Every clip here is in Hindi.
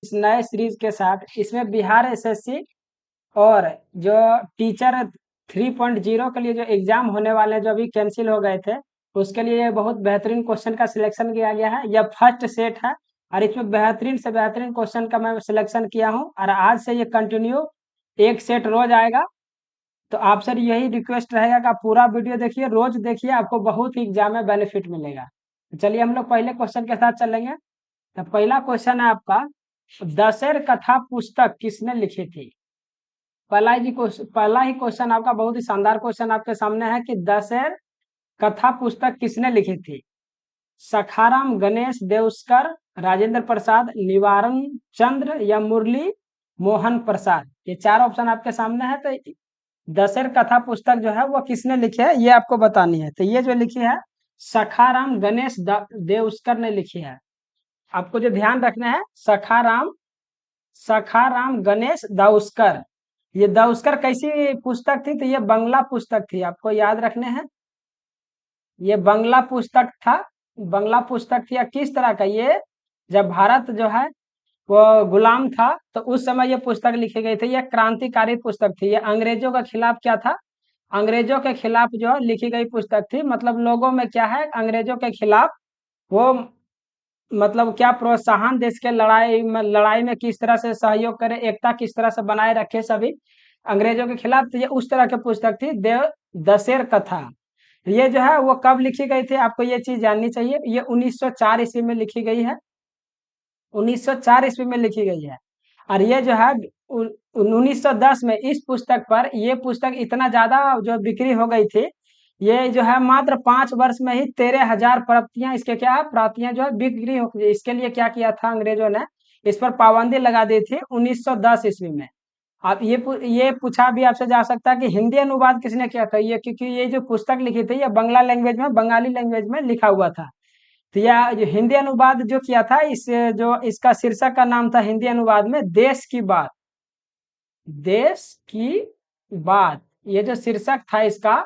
इस नए सीरीज के साथ। इसमें बिहार एसएससी और जो टीचर 3.0 के लिए जो एग्जाम होने वाले हैं, जो अभी कैंसिल हो गए थे, उसके लिए बहुत बेहतरीन क्वेश्चन का सिलेक्शन किया गया है। यह फर्स्ट सेट है और इसमें बेहतरीन से बेहतरीन क्वेश्चन का मैं सिलेक्शन किया हूं और आज से ये कंटिन्यू एक सेट रोज आएगा। तो आपसे यही रिक्वेस्ट रहेगा कि आप पूरा वीडियो देखिए, रोज देखिए, आपको बहुत ही एग्जाम में बेनिफिट मिलेगा। चलिए हम लोग पहले क्वेश्चन के साथ चलेंगे। तो पहला क्वेश्चन है आपका, दशर कथा पुस्तक किसने लिखी थी? पहला ही क्वेश्चन आपका बहुत ही शानदार क्वेश्चन आपके सामने है कि दशर कथा पुस्तक किसने लिखी थी? सखाराम गणेश देउस्कर, राजेंद्र प्रसाद, निवारण चंद्र या मुरली मोहन प्रसाद। ये चार ऑप्शन आपके सामने है। तो दशर कथा पुस्तक जो है वो किसने लिखी है ये आपको बतानी है। तो ये जो लिखी है सखाराम गणेश देउस्कर ने लिखी है। आपको जो ध्यान रखना है, सखाराम गणेश दाउस्कर। ये दाउस्कर कैसी पुस्तक थी? तो ये बंगला पुस्तक थी, आपको याद रखने हैं। ये बंगला पुस्तक था, बंगला पुस्तक थी। या किस तरह का? ये जब भारत जो है वो गुलाम था तो उस समय ये पुस्तक लिखी गई थी। ये क्रांतिकारी पुस्तक थी। ये अंग्रेजों के खिलाफ क्या था? अंग्रेजों के खिलाफ जो लिखी गई पुस्तक थी। मतलब लोगों में क्या है, अंग्रेजों के खिलाफ वो मतलब क्या प्रोत्साहन, देश के लड़ाई में किस तरह से सहयोग करे, एकता किस तरह से बनाए रखे सभी अंग्रेजों के खिलाफ। तो ये उस तरह की पुस्तक थी, देव दशेर कथा। ये जो है वो कब लिखी गई थी, आपको ये चीज जाननी चाहिए। ये 1904 ईस्वी में लिखी गई है। 1904 ईस्वी में लिखी गई है। और ये जो है 1910 में इस पुस्तक पर, ये पुस्तक इतना ज्यादा जो बिक्री हो गई थी, ये जो है मात्र 5 वर्ष में ही 13,000 प्रतियां, इसके क्या है प्रतियां जो है बिक्री हो गई। इसके लिए क्या किया था अंग्रेजों ने? इस पर पाबंदी लगा दी थी 1910 ईस्वी में। आप ये पूछा भी आपसे जा सकता है कि हिंदी अनुवाद किसने किया था? ये क्योंकि ये जो पुस्तक लिखी थी ये बांग्ला लैंग्वेज में, बंगाली लैंग्वेज में लिखा हुआ था। तो यह जो हिंदी अनुवाद जो किया था, इस जो इसका शीर्षक का नाम था हिंदी अनुवाद में, देश की बात। देश की बात, ये जो शीर्षक था इसका,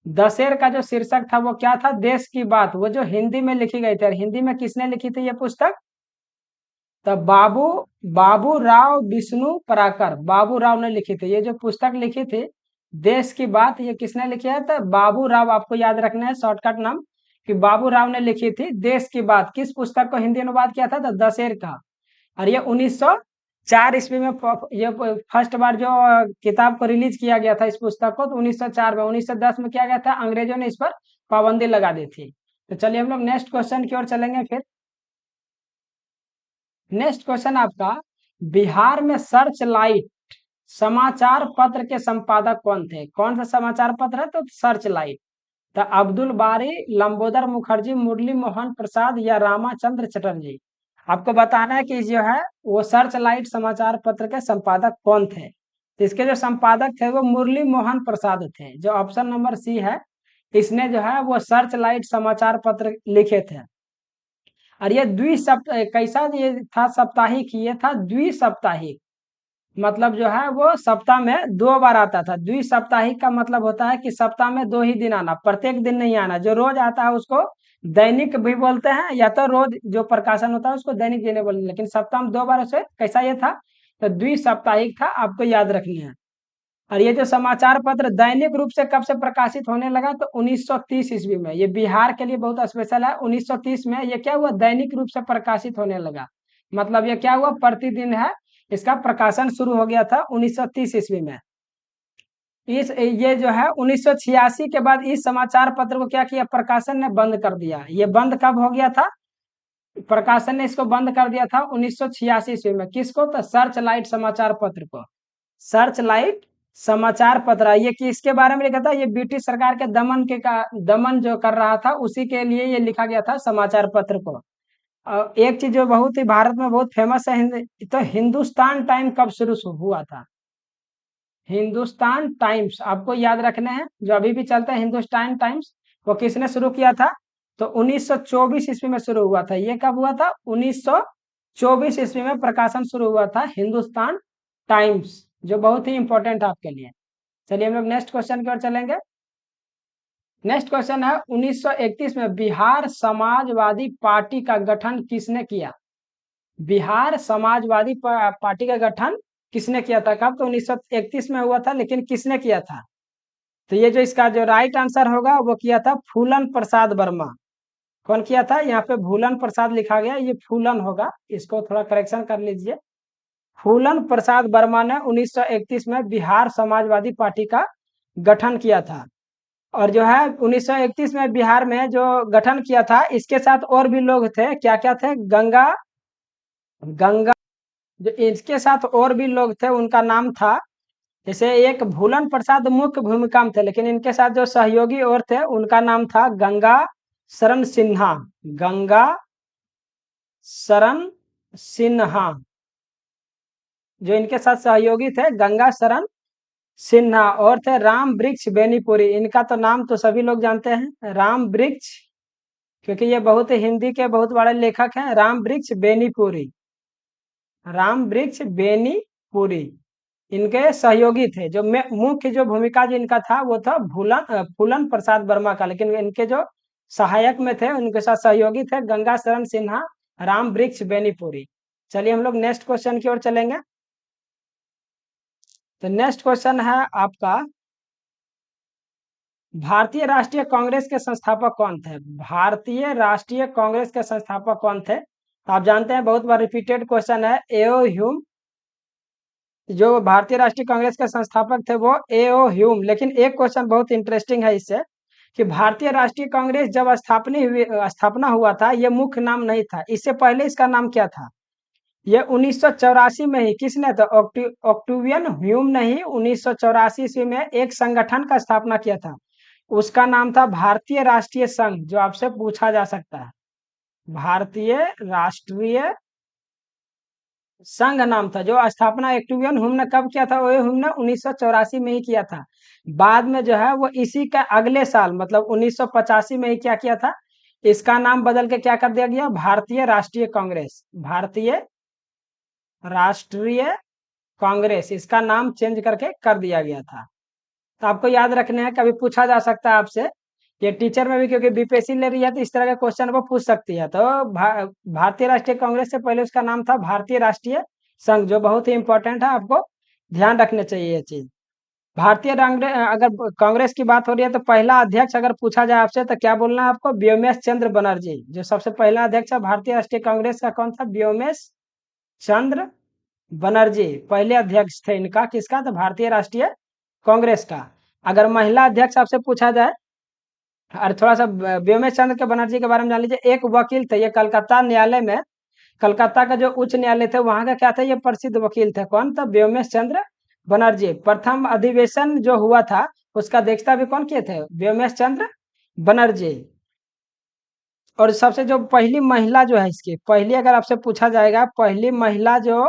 दशेर का जो शीर्षक था वो क्या था? देश की बात। वो जो हिंदी में लिखी गई थी। और हिंदी में किसने लिखी थी ये पुस्तक? तो बाबू राव विष्णु पराकर, बाबू राव ने लिखी थी। ये जो पुस्तक लिखी थी देश की बात, ये किसने लिखी है? तो बाबू राव। आपको याद रखना है शॉर्टकट नाम कि बाबू राव ने लिखी थी देश की बात। किस पुस्तक को हिंदी अनुवाद किया था? तो दशेर का। और ये 1904 ईस्वी में ये फर्स्ट बार जो किताब को रिलीज किया गया था, इस पुस्तक को, तो 1904 में। 1910 में किया गया था, अंग्रेजों ने इस पर पाबंदी लगा दी थी। तो चलिए हम लोग नेक्स्ट क्वेश्चन की ओर चलेंगे। फिर नेक्स्ट क्वेश्चन आपका, बिहार में सर्च लाइट समाचार पत्र के संपादक कौन थे? कौन सा समाचार पत्र है? तो सर्च लाइट। तो अब्दुल बारी, लंबोदर मुखर्जी, मुरली मोहन प्रसाद या रामाचंद्र चटर्जी। आपको बताना है कि जो है वो सर्च लाइट समाचार पत्र के संपादक कौन थे। तो इसके जो संपादक थे वो मुरली मोहन प्रसाद थे, जो ऑप्शन नंबर सी है। इसने जो है वो सर्च लाइट समाचार पत्र लिखे थे। और ये कैसा ये था? साप्ताहिक। ये था द्विसाप्ताहिक। मतलब जो है वो सप्ताह में 2 बार आता था। द्विसाप्ताहिक का मतलब होता है कि सप्ताह में 2 ही दिन आना, प्रत्येक दिन नहीं आना। जो रोज आता है उसको दैनिक भी बोलते हैं, या तो रोज जो प्रकाशन होता है उसको दैनिक देने बोलते हैं। लेकिन सप्ताह में 2 बार से कैसा ये था? तो द्विसाप्ताहिक था, आपको याद रखनी है। और ये जो समाचार पत्र दैनिक रूप से कब से प्रकाशित होने लगा? तो 1930 ईस्वी में। ये बिहार के लिए बहुत स्पेशल है। 1930 में ये क्या हुआ? दैनिक रूप से प्रकाशित होने लगा। मतलब ये क्या हुआ? प्रतिदिन है इसका प्रकाशन शुरू हो गया था 1930 ईस्वी में। ये जो है 1986 के बाद इस समाचार पत्र को क्या किया? प्रकाशन ने बंद कर दिया। ये बंद कब हो गया था? प्रकाशन ने इसको बंद कर दिया था 1986 ईस्वी में। किसको? तो सर्च लाइट समाचार पत्र को। सर्च लाइट समाचार पत्र, ये किसके बारे में लिखा था? ये ब्रिटिश सरकार के दमन जो कर रहा था उसी के लिए ये लिखा गया था समाचार पत्र को। एक चीज जो बहुत ही भारत में बहुत फेमस है, तो हिंदुस्तान टाइम कब शुरू हुआ था? हिंदुस्तान टाइम्स आपको याद रखने हैं, जो अभी भी चलता है हिंदुस्तान टाइम्स। वो किसने शुरू किया था? तो 1924 ईस्वी में शुरू हुआ था। ये कब हुआ था? 1924 ईस्वी में प्रकाशन शुरू हुआ था हिंदुस्तान टाइम्स, जो बहुत ही इंपॉर्टेंट है आपके लिए। चलिए हम लोग नेक्स्ट क्वेश्चन की ओर चलेंगे। नेक्स्ट क्वेश्चन है, 1931 में बिहार समाजवादी पार्टी का गठन किसने किया? बिहार समाजवादी पार्टी का गठन किसने किया था? कब? तो 1931 में हुआ था, लेकिन किसने किया था? तो ये जो इसका जो राइट आंसर होगा वो किया था फूलन प्रसाद वर्मा। कौन किया था? यहाँ पे भूलन प्रसाद लिखा गया, ये फूलन होगा, इसको थोड़ा करेक्शन कर लीजिए। फूलन प्रसाद वर्मा ने 1931 में बिहार समाजवादी पार्टी का गठन किया था। और जो है 1931 में बिहार में जो गठन किया था, इसके साथ और भी लोग थे। क्या क्या थे? गंगा गंगा जो इसके साथ और भी लोग थे, उनका नाम था, जैसे एक भूलन प्रसाद मुख्य भूमिका में थे, लेकिन इनके साथ जो सहयोगी और थे उनका नाम था गंगा शरण सिन्हा। गंगा शरण सिन्हा जो इनके साथ सहयोगी थे, गंगा शरण सिन्हा, और थे राम वृक्ष बेनीपुरी। इनका तो नाम तो सभी लोग जानते हैं, राम वृक्ष, क्योंकि ये बहुत हिंदी के बहुत बड़े लेखक हैं। राम वृक्ष बेनीपुरी, राम वृक्ष बेनीपुरी इनके सहयोगी थे। जो मुख्य जो भूमिका जो इनका था वो था फूलन प्रसाद वर्मा का, लेकिन इनके जो सहायक में थे, उनके साथ सहयोगी थे गंगा शरण सिन्हा, राम वृक्ष बेनीपुरी। चलिए हम लोग नेक्स्ट क्वेश्चन की ओर चलेंगे। तो नेक्स्ट क्वेश्चन है आपका, भारतीय राष्ट्रीय कांग्रेस के संस्थापक कौन थे? भारतीय राष्ट्रीय कांग्रेस के संस्थापक कौन थे? तो आप जानते हैं, बहुत बार रिपीटेड क्वेश्चन है, एओ ह्यूम। जो भारतीय राष्ट्रीय कांग्रेस के संस्थापक थे वो एओ ह्यूम। लेकिन एक क्वेश्चन बहुत इंटरेस्टिंग है इससे, कि भारतीय राष्ट्रीय कांग्रेस जब स्थापना हुआ था, ये मुख्य नाम नहीं था, इससे पहले इसका नाम क्या था? ये 1984 में ही किसने? तो ऑक्टेवियन ह्यूम ने ही 1984 ईस्वी में एक संगठन का स्थापना किया था, उसका नाम था भारतीय राष्ट्रीय संघ, जो आपसे पूछा जा सकता है। भारतीय राष्ट्रीय संघ नाम था, जो स्थापना एक्टिवियन हुम ने कब किया था? वो हुम ने 1984 में ही किया था। बाद में जो है वो इसी का अगले साल, मतलब 1985 में ही क्या किया था? इसका नाम बदल के क्या कर दिया गया? भारतीय राष्ट्रीय कांग्रेस। भारतीय राष्ट्रीय कांग्रेस, इसका नाम चेंज करके कर दिया गया था। तो आपको याद रखने हैं, कभी पूछा जा सकता है आपसे, ये टीचर में भी, क्योंकि बीपीएससी ले रही है तो इस तरह के क्वेश्चन वो पूछ सकती है। तो भारतीय राष्ट्रीय कांग्रेस से पहले उसका नाम था भारतीय राष्ट्रीय संघ, जो बहुत ही इंपॉर्टेंट है, आपको ध्यान रखने चाहिए ये चीज। अगर कांग्रेस की बात हो रही है तो पहला अध्यक्ष अगर पूछा जाए आपसे तो क्या बोलना है आपको? व्योमेश चंद्र बनर्जी। जो सबसे पहला अध्यक्ष है भारतीय राष्ट्रीय कांग्रेस का, कौन था? व्योमेश चंद्र बनर्जी पहले अध्यक्ष थे इनका। किसका? तो भारतीय राष्ट्रीय कांग्रेस का। अगर महिला अध्यक्ष आपसे पूछा जाए, और थोड़ा सा व्योमेश चंद्र के बनर्जी के बारे में जान लीजिए। एक वकील थे, ये कलकत्ता न्यायालय में, कलकत्ता का जो उच्च न्यायालय थे वहां का क्या था? ये प्रसिद्ध वकील थे। कौन था? व्योमेश चंद्र बनर्जी। प्रथम अधिवेशन जो हुआ था उसका अध्यक्षता भी कौन किए थे? व्योमेश चंद्र बनर्जी। और सबसे जो पहली महिला जो है इसकी, पहली अगर आपसे पूछा जाएगा, पहली महिला जो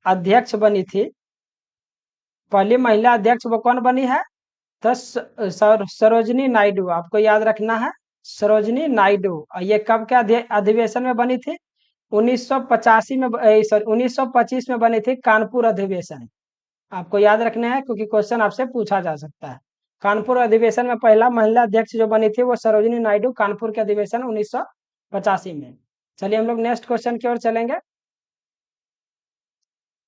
अध्यक्ष बनी थी, पहली महिला अध्यक्ष वो कौन बनी है? तो सरोजनी नायडू, आपको याद रखना है, सरोजनी नायडू। और ये कब के अधिवेशन में बनी थी? 1985 में, सॉरी 1925 में बनी थी, कानपुर अधिवेशन। आपको याद रखना है, क्योंकि क्वेश्चन आपसे पूछा जा सकता है। कानपुर अधिवेशन में पहला महिला अध्यक्ष जो बनी थी वो सरोजनी नायडू, कानपुर के अधिवेशन 1985 में। चलिए हम लोग नेक्स्ट क्वेश्चन की ओर चलेंगे।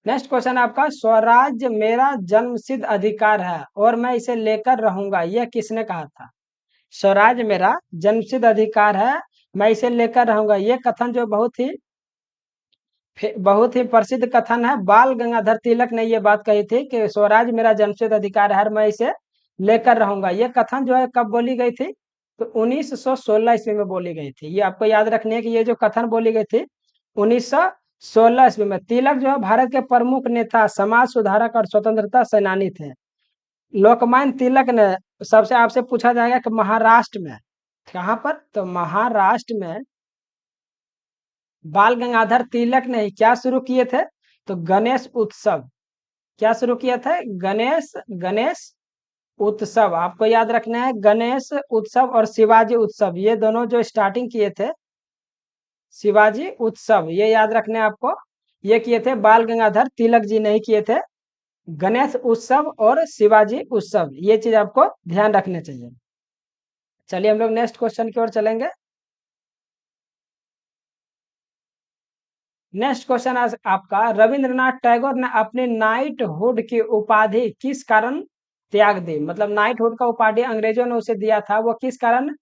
नेक्स्ट क्वेश्चन आपका, स्वराज मेरा जन्मसिद्ध अधिकार है और मैं इसे लेकर रहूंगा, यह किसने कहा था? स्वराज मेरा जन्मसिद्ध अधिकार है, मैं इसे लेकर रहूंगा, ये कथन जो बहुत ही प्रसिद्ध कथन है। बाल गंगाधर तिलक ने ये बात कही थी कि स्वराज मेरा जन्मसिद्ध अधिकार है, मैं इसे लेकर रहूंगा। ये कथन जो है कब बोली गई थी? तो 1916 ईस्वी में बोली गई थी। ये आपको याद रखनी है कि ये जो कथन बोली गई थी 1916 ईस्वी में। तिलक जो है भारत के प्रमुख नेता, समाज सुधारक और स्वतंत्रता सेनानी थे। लोकमान्य तिलक ने, सबसे आपसे पूछा जाएगा कि महाराष्ट्र में, कहाँ पर? तो महाराष्ट्र में बाल गंगाधर तिलक ने क्या शुरू किए थे? तो गणेश उत्सव। क्या शुरू किया था? गणेश गणेश उत्सव। आपको याद रखना है, गणेश उत्सव और शिवाजी उत्सव, ये दोनों जो स्टार्टिंग किए थे, शिवाजी उत्सव, ये याद रखने आपको, ये किए थे बाल गंगाधर तिलक जी नहीं किए थे। गणेश उत्सव और शिवाजी उत्सव, ये चीज आपको ध्यान रखने चाहिए। चलिए हम लोग नेक्स्ट क्वेश्चन की ओर चलेंगे। नेक्स्ट क्वेश्चन आपका, रविंद्रनाथ टैगोर ने अपने नाइटहुड की उपाधि किस कारण त्याग दी? मतलब नाइटहुड का उपाधि अंग्रेजों ने उसे दिया था, वो किस कारण,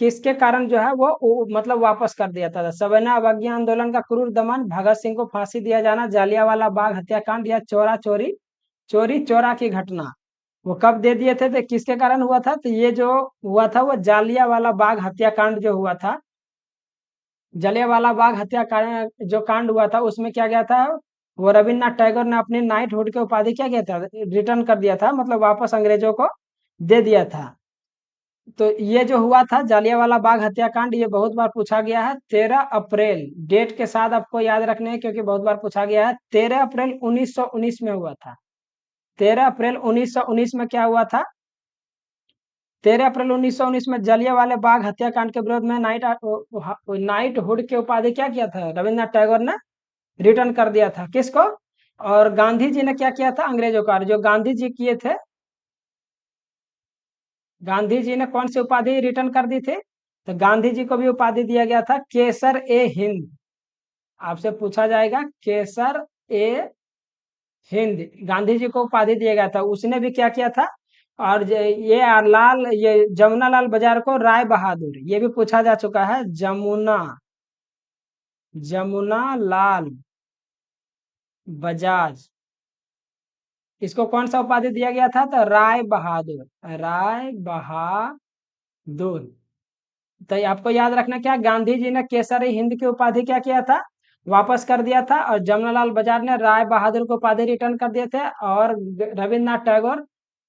किसके कारण जो है वो मतलब वापस कर दिया था? सविनय अवज्ञा आंदोलन का क्रूर दमन, भगत सिंह को फांसी दिया जाना, जालियांवाला बाग हत्याकांड, या चोरा चोरी चोरी चोरा की घटना? वो कब दे दिए थे तो किसके कारण हुआ था? तो ये जो हुआ था वो जालियांवाला बाग हत्याकांड जो हुआ था, जलियांवाला बाग हत्याकांड जो कांड हुआ था उसमें क्या गया था, वो रविन्द्रनाथ टैगोर ने अपने नाइटहुड के उपाधि क्या किया था, रिटर्न कर दिया था, मतलब वापस अंग्रेजों को दे दिया था। तो ये जो हुआ था जालियांवाला बाग हत्याकांड, ये बहुत बार पूछा गया है। 13 अप्रैल डेट के साथ आपको याद रखने हैं, क्योंकि बहुत बार पूछा गया है। 13 अप्रैल 1919 में हुआ था। 13 अप्रैल 1919 में क्या हुआ था? 13 अप्रैल 1919 में जलियांवाला बाग हत्याकांड के विरोध में नाइटहुड के उपाधि क्या किया था रविन्द्रनाथ टैगोर ने, रिटर्न कर दिया था। किसको? और गांधी जी ने क्या किया था? अंग्रेजों का। जो गांधी जी किए थे, गांधी जी ने कौन सी उपाधि रिटर्न कर दी थी? तो गांधी जी को भी उपाधि दिया गया था केसर ए हिंद। आपसे पूछा जाएगा केसर ए हिंद, गांधी जी को उपाधि दिया गया था। उसने भी क्या किया था? और ये जमुना लाल बजाज को राय बहादुर, ये भी पूछा जा चुका है। जमुना लाल बजाज, इसको कौन सा उपाधि दिया गया था? तो राय बहादुर, राय बहादुर। तो ये आपको याद रखना क्या, गांधी जी ने केसरी हिंद की उपाधि क्या किया था? वापस कर दिया था। और जमनालाल बजाज ने राय बहादुर को उपाधि रिटर्न कर दिए थे। और रविन्द्रनाथ टैगोर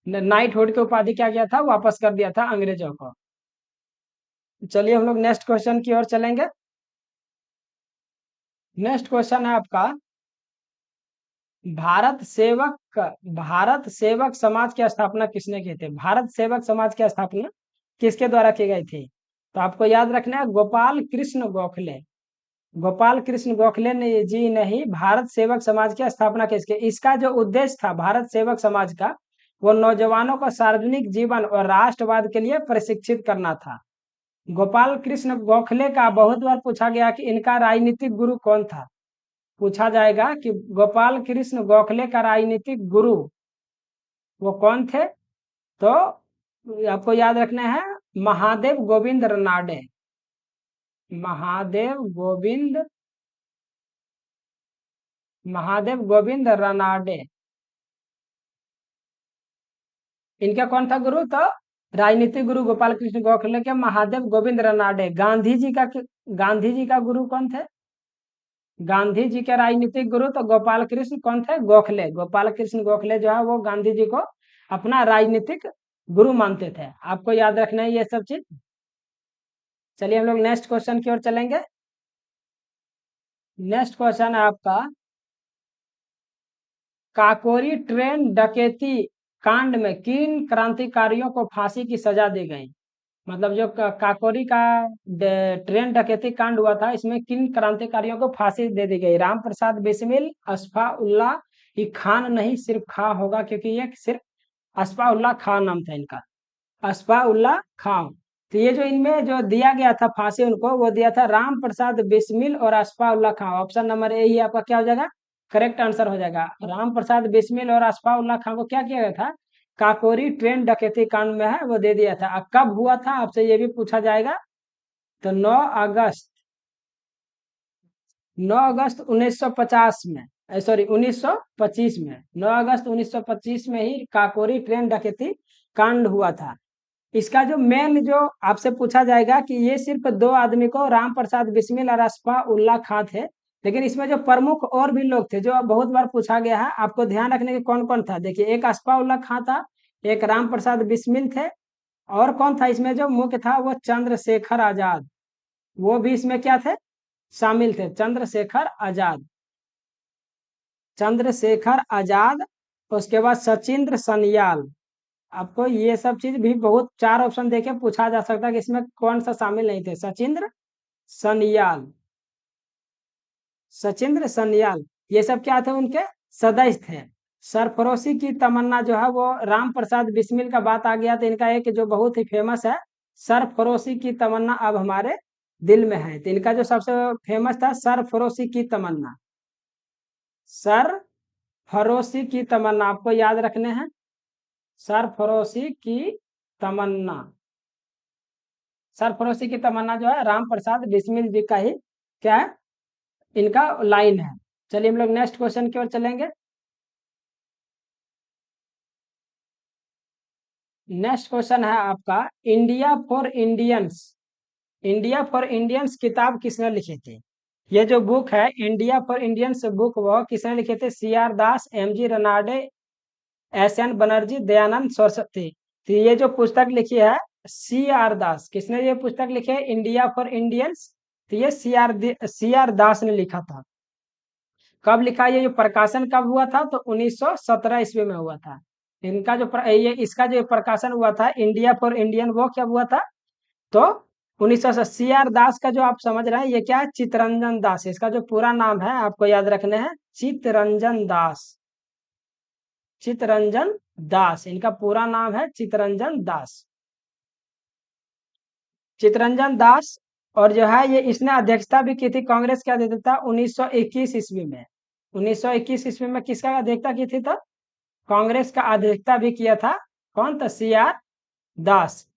ने नाइटहुड की उपाधि क्या किया था? वापस कर दिया था अंग्रेजों को। चलिए हम लोग नेक्स्ट क्वेश्चन की ओर चलेंगे। नेक्स्ट क्वेश्चन है आपका, भारत सेवक समाज की स्थापना किसने की थी? भारत सेवक समाज की स्थापना किसके द्वारा की गई थी? तो आपको याद रखना है गोपाल कृष्ण गोखले। गोपाल कृष्ण गोखले ने जी नहीं, भारत सेवक समाज की स्थापना किसके? इसका जो उद्देश्य था भारत सेवक समाज का, वो नौजवानों को सार्वजनिक जीवन और राष्ट्रवाद के लिए प्रशिक्षित करना था। गोपाल कृष्ण गोखले का बहुत बार पूछा गया कि इनका राजनीतिक गुरु कौन था। पूछा जाएगा कि गोपाल कृष्ण गोखले का राजनीतिक गुरु वो कौन थे? तो आपको याद रखना है महादेव गोविंद रनाडे। महादेव गोविंद, महादेव गोविंद रनाडे, इनका कौन था गुरु? तो राजनीतिक गुरु गोपाल कृष्ण गोखले के महादेव गोविंद रनाडे। गांधी जी का गुरु कौन थे? गांधी जी के राजनीतिक गुरु तो गोपाल कृष्ण कौन थे? गोखले। गोपाल कृष्ण गोखले जो है वो गांधी जी को अपना राजनीतिक गुरु मानते थे। आपको याद रखना है ये सब चीज। चलिए हम लोग नेक्स्ट क्वेश्चन की ओर चलेंगे। नेक्स्ट क्वेश्चन है आपका, काकोरी ट्रेन डकैती कांड में किन क्रांतिकारियों को फांसी की सजा दी गई? मतलब जो काकोरी का ट्रेन डकैती कांड हुआ था, इसमें किन क्रांतिकारियों को फांसी दे दी गई? राम प्रसाद बिस्मिल, अशफा उल्लाह, ये खान नहीं सिर्फ खा होगा, क्योंकि ये सिर्फ अशफा उल्लाह खान नाम था इनका, अशफा उल्लाह खान। तो ये जो इनमें जो दिया गया था फांसी उनको, वो दिया था राम प्रसाद बिस्मिल और Ashfaq Ullah Khan. Option number A ही आपका क्या हो जाएगा? करेक्ट आंसर हो जाएगा। राम प्रसाद बिस्मिल और अशफा उल्लाह खान को क्या किया गया था? काकोरी ट्रेन डकैती कांड में है वो दे दिया था। अब कब हुआ था आपसे ये भी पूछा जाएगा। तो 9 अगस्त, 9 अगस्त 1950 में, सॉरी 1925 में, 9 अगस्त 1925 में ही काकोरी ट्रेन डकैती कांड हुआ था। इसका जो मेन जो आपसे पूछा जाएगा कि ये सिर्फ दो आदमी को, राम प्रसाद बिस्मिल और अशफा उल्लाह खां थे, लेकिन इसमें जो प्रमुख और भी लोग थे जो बहुत बार पूछा गया है, आपको ध्यान रखने के कौन कौन था। देखिए, एक अशफा उल्लाह खां था, एक राम प्रसाद बिस्मिल थे, और कौन था इसमें जो मुख्य था? वो चंद्रशेखर आजाद, वो भी इसमें क्या थे? शामिल थे, चंद्रशेखर आजाद। चंद्रशेखर आजाद, उसके बाद सचिंद्र सनियाल। आपको ये सब चीज भी बहुत, चार ऑप्शन देके पूछा जा सकता है कि इसमें कौन सा शामिल नहीं थे। सचिंद्र सनियाल, सचिंद्र सनियाल, ये सब क्या थे? उनके सदस्य थे। सरफरोशी की तमन्ना जो है वो राम प्रसाद बिस्मिल का बात आ गया तो इनका एक जो बहुत ही फेमस है, सरफरोशी की तमन्ना अब हमारे दिल में है। तो इनका जो सबसे फेमस था सरफरोशी की तमन्ना। सरफरोशी की तमन्ना आपको याद रखने हैं। सरफरोशी की तमन्ना, सरफरोशी की तमन्ना जो है राम प्रसाद बिस्मिल जी का ही क्या है, इनका लाइन है। चलिए हम लोग नेक्स्ट क्वेश्चन की ओर चलेंगे। नेक्स्ट क्वेश्चन है आपका, India for Indians, India for Indians किताब किसने लिखी थी? ये जो बुक है इंडिया फॉर इंडियंस बुक, वह किसने लिखे थे? C R Das, M G Ranade, S N Banerjee, Dayanand Saraswati. तो ये जो पुस्तक लिखी है सी आर दास, किसने ये पुस्तक लिखी है इंडिया फॉर इंडियंस? तो ये सी आर दास ने लिखा था। कब लिखा? ये जो प्रकाशन कब हुआ था? तो 1917 ईस्वी में हुआ था। इनका जो ये इसका जो प्रकाशन हुआ था इंडिया फॉर इंडियन, वो क्या हुआ था? तो 1900। सी आर दास का जो आप समझ रहे हैं ये क्या है? चितरंजन दास। इसका जो पूरा नाम है आपको याद रखने हैं, चितरंजन दास। चितरंजन दास इनका पूरा नाम है, चितरंजन दास, चितरंजन दास। और जो है ये इसने अध्यक्षता भी की थी कांग्रेस के अध्यक्षता 1921 ईस्वी में। 1921 ईस्वी में किसका अध्यक्षता की थी? तो कांग्रेस का अध्यक्षता भी किया था। कौन? तो सी आर दास।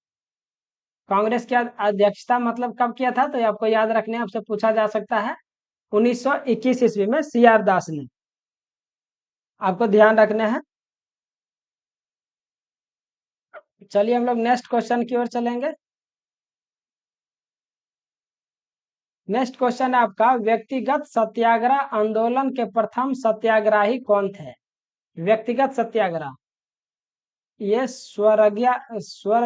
कांग्रेस की अध्यक्षता मतलब कब किया था? तो आपको याद रखने, आपसे पूछा जा सकता है 1921 ईस्वी में सी आर दास ने, आपको ध्यान रखने हैं। चलिए हम लोग नेक्स्ट क्वेश्चन की ओर चलेंगे। नेक्स्ट क्वेश्चन है आपका, व्यक्तिगत सत्याग्रह आंदोलन के प्रथम सत्याग्रही कौन थे? व्यक्तिगत सत्याग्रह, ये स्वर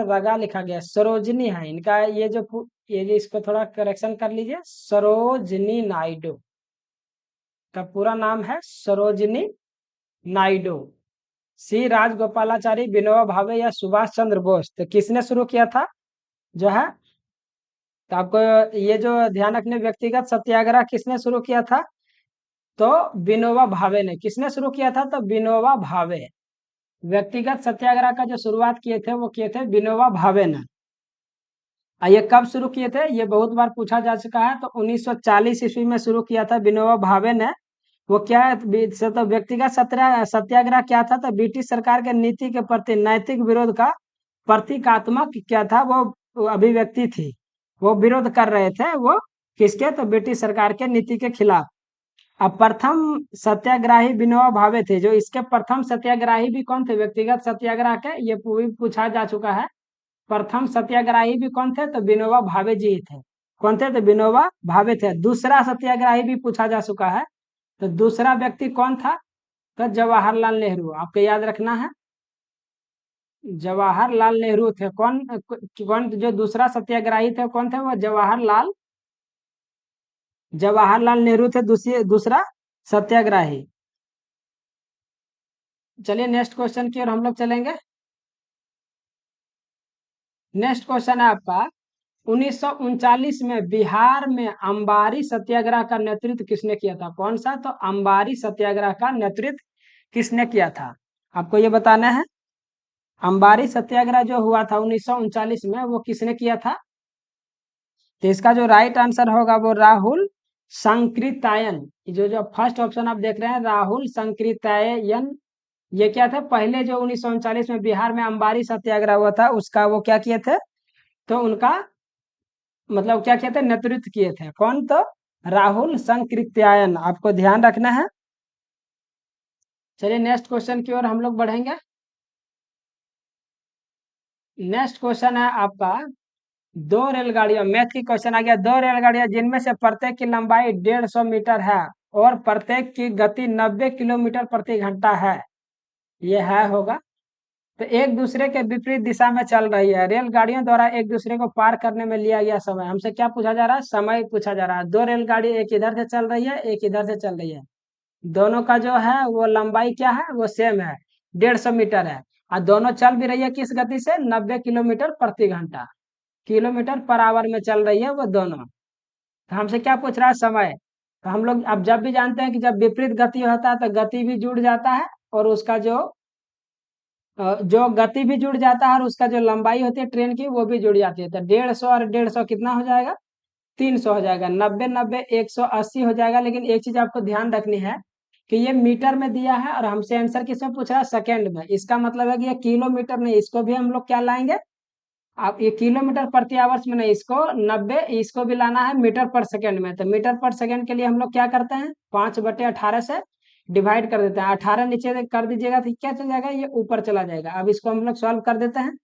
रगा लिखा गया, सरोजनी है इनका। ये जो इसको थोड़ा करेक्शन कर लीजिए, सरोजनी नायडू का पूरा नाम है, सरोजनी नायडू। सी राजगोपालाचारी, विनोबा भावे या सुभाष चंद्र बोस? तो किसने शुरू किया था जो है? तो आपको ये जो ध्यान रखने, व्यक्तिगत सत्याग्रह किसने शुरू किया था? तो विनोबा भावे ने। किसने शुरू किया था? तो विनोबा भावे। व्यक्तिगत सत्याग्रह का जो शुरुआत किए थे वो किए थे विनोबा भावे ने। ये कब शुरू किए थे? ये बहुत बार पूछा जा चुका है। तो 1940 ईस्वी में शुरू किया था विनोबा भावे ने। वो क्या है? तो व्यक्तिगत सत्याग्रह क्या था? तो ब्रिटिश सरकार के नीति के प्रति नैतिक विरोध का प्रतीकात्मक क्या था? वो अभिव्यक्ति थी। वो विरोध कर रहे थे वो किसके? तो ब्रिटिश सरकार के नीति के खिलाफ। अब प्रथम सत्याग्रही विनोबा भावे थे। जो इसके प्रथम सत्याग्रही भी कौन थे व्यक्तिगत सत्याग्रह के? ये पूछा जा चुका है। प्रथम सत्याग्रही भी कौन थे? तो विनोबा भावे जी ही थे। कौन थे? तो विनोबा भावे थे। दूसरा सत्याग्रही भी पूछा जा चुका है। तो दूसरा व्यक्ति कौन था? तो जवाहरलाल नेहरू, आपको याद रखना है, जवाहरलाल नेहरू थे। कौन जो दूसरा सत्याग्रही थे कौन थे? वो जवाहरलाल नेहरू थे दूसरा सत्याग्रही। चलिए नेक्स्ट क्वेश्चन की ओर हम लोग चलेंगे। नेक्स्ट क्वेश्चन है आपका, 1939 में बिहार में अंबारी सत्याग्रह का नेतृत्व किसने किया था? कौन सा? तो अंबारी सत्याग्रह का नेतृत्व किसने किया था? आपको ये बताना है। अंबारी सत्याग्रह जो हुआ था 1939 में, वो किसने किया था? तो इसका जो राइट आंसर होगा वो राहुल संकृतायन। जो जो फर्स्ट ऑप्शन आप देख रहे हैं, राहुल संकृतायन। ये क्या थे? पहले जो 1939 में बिहार में अंबारी सत्याग्रह हुआ था उसका वो क्या किए थे? तो उनका मतलब क्या किए थे? नेतृत्व किए थे। कौन? तो राहुल संकृत्यायन, आपको ध्यान रखना है। चलिए नेक्स्ट क्वेश्चन की ओर हम लोग बढ़ेंगे। नेक्स्ट क्वेश्चन है आपका, दो रेलगाड़ियां, मैथ की क्वेश्चन आ गया। दो रेलगाड़ियां जिनमें से प्रत्येक की लंबाई 150 मीटर है और प्रत्येक की गति 90 किलोमीटर प्रति घंटा है, ये है होगा। तो एक दूसरे के विपरीत दिशा में चल रही है। रेलगाड़ियों द्वारा एक दूसरे को पार करने में लिया गया समय, हमसे क्या पूछा जा रहा है? समय पूछा जा रहा है। दो रेलगाड़ी, एक इधर से चल रही है एक इधर से चल रही है, दोनों का जो है वो लंबाई क्या है? वो सेम है, 150 मीटर है। और दोनों चल भी रही है किस गति से? 90 किलोमीटर प्रति घंटा, किलोमीटर पर आवर में चल रही है वो दोनों। तो हमसे क्या पूछ रहा है? समय। तो हम लोग अब जब भी जानते हैं कि जब विपरीत गति होता है तो गति भी जुड़ जाता है, और उसका जो गति भी जुड़ जाता है, और उसका जो लंबाई होती है ट्रेन की वो भी जुड़ जाती है। तो 150 और 150 कितना हो जाएगा? 300 हो जाएगा। 90 90 180 हो जाएगा। लेकिन एक चीज आपको ध्यान रखनी है कि ये मीटर में दिया है और हमसे आंसर किसमें पूछ रहा है, सेकंड में। इसका मतलब है कि ये किलोमीटर नहीं, इसको भी हम लोग क्या लाएंगे, आप ये किलोमीटर प्रति आवर्स में नहीं, इसको 90, इसको भी लाना है मीटर पर सेकंड में। तो मीटर पर सेकंड के लिए हम लोग क्या करते हैं, 5/18 से डिवाइड कर देते हैं। 18 नीचे कर दीजिएगा तो क्या चल जाएगा, ये ऊपर चला जाएगा। अब इसको हम लोग सॉल्व कर देते हैं।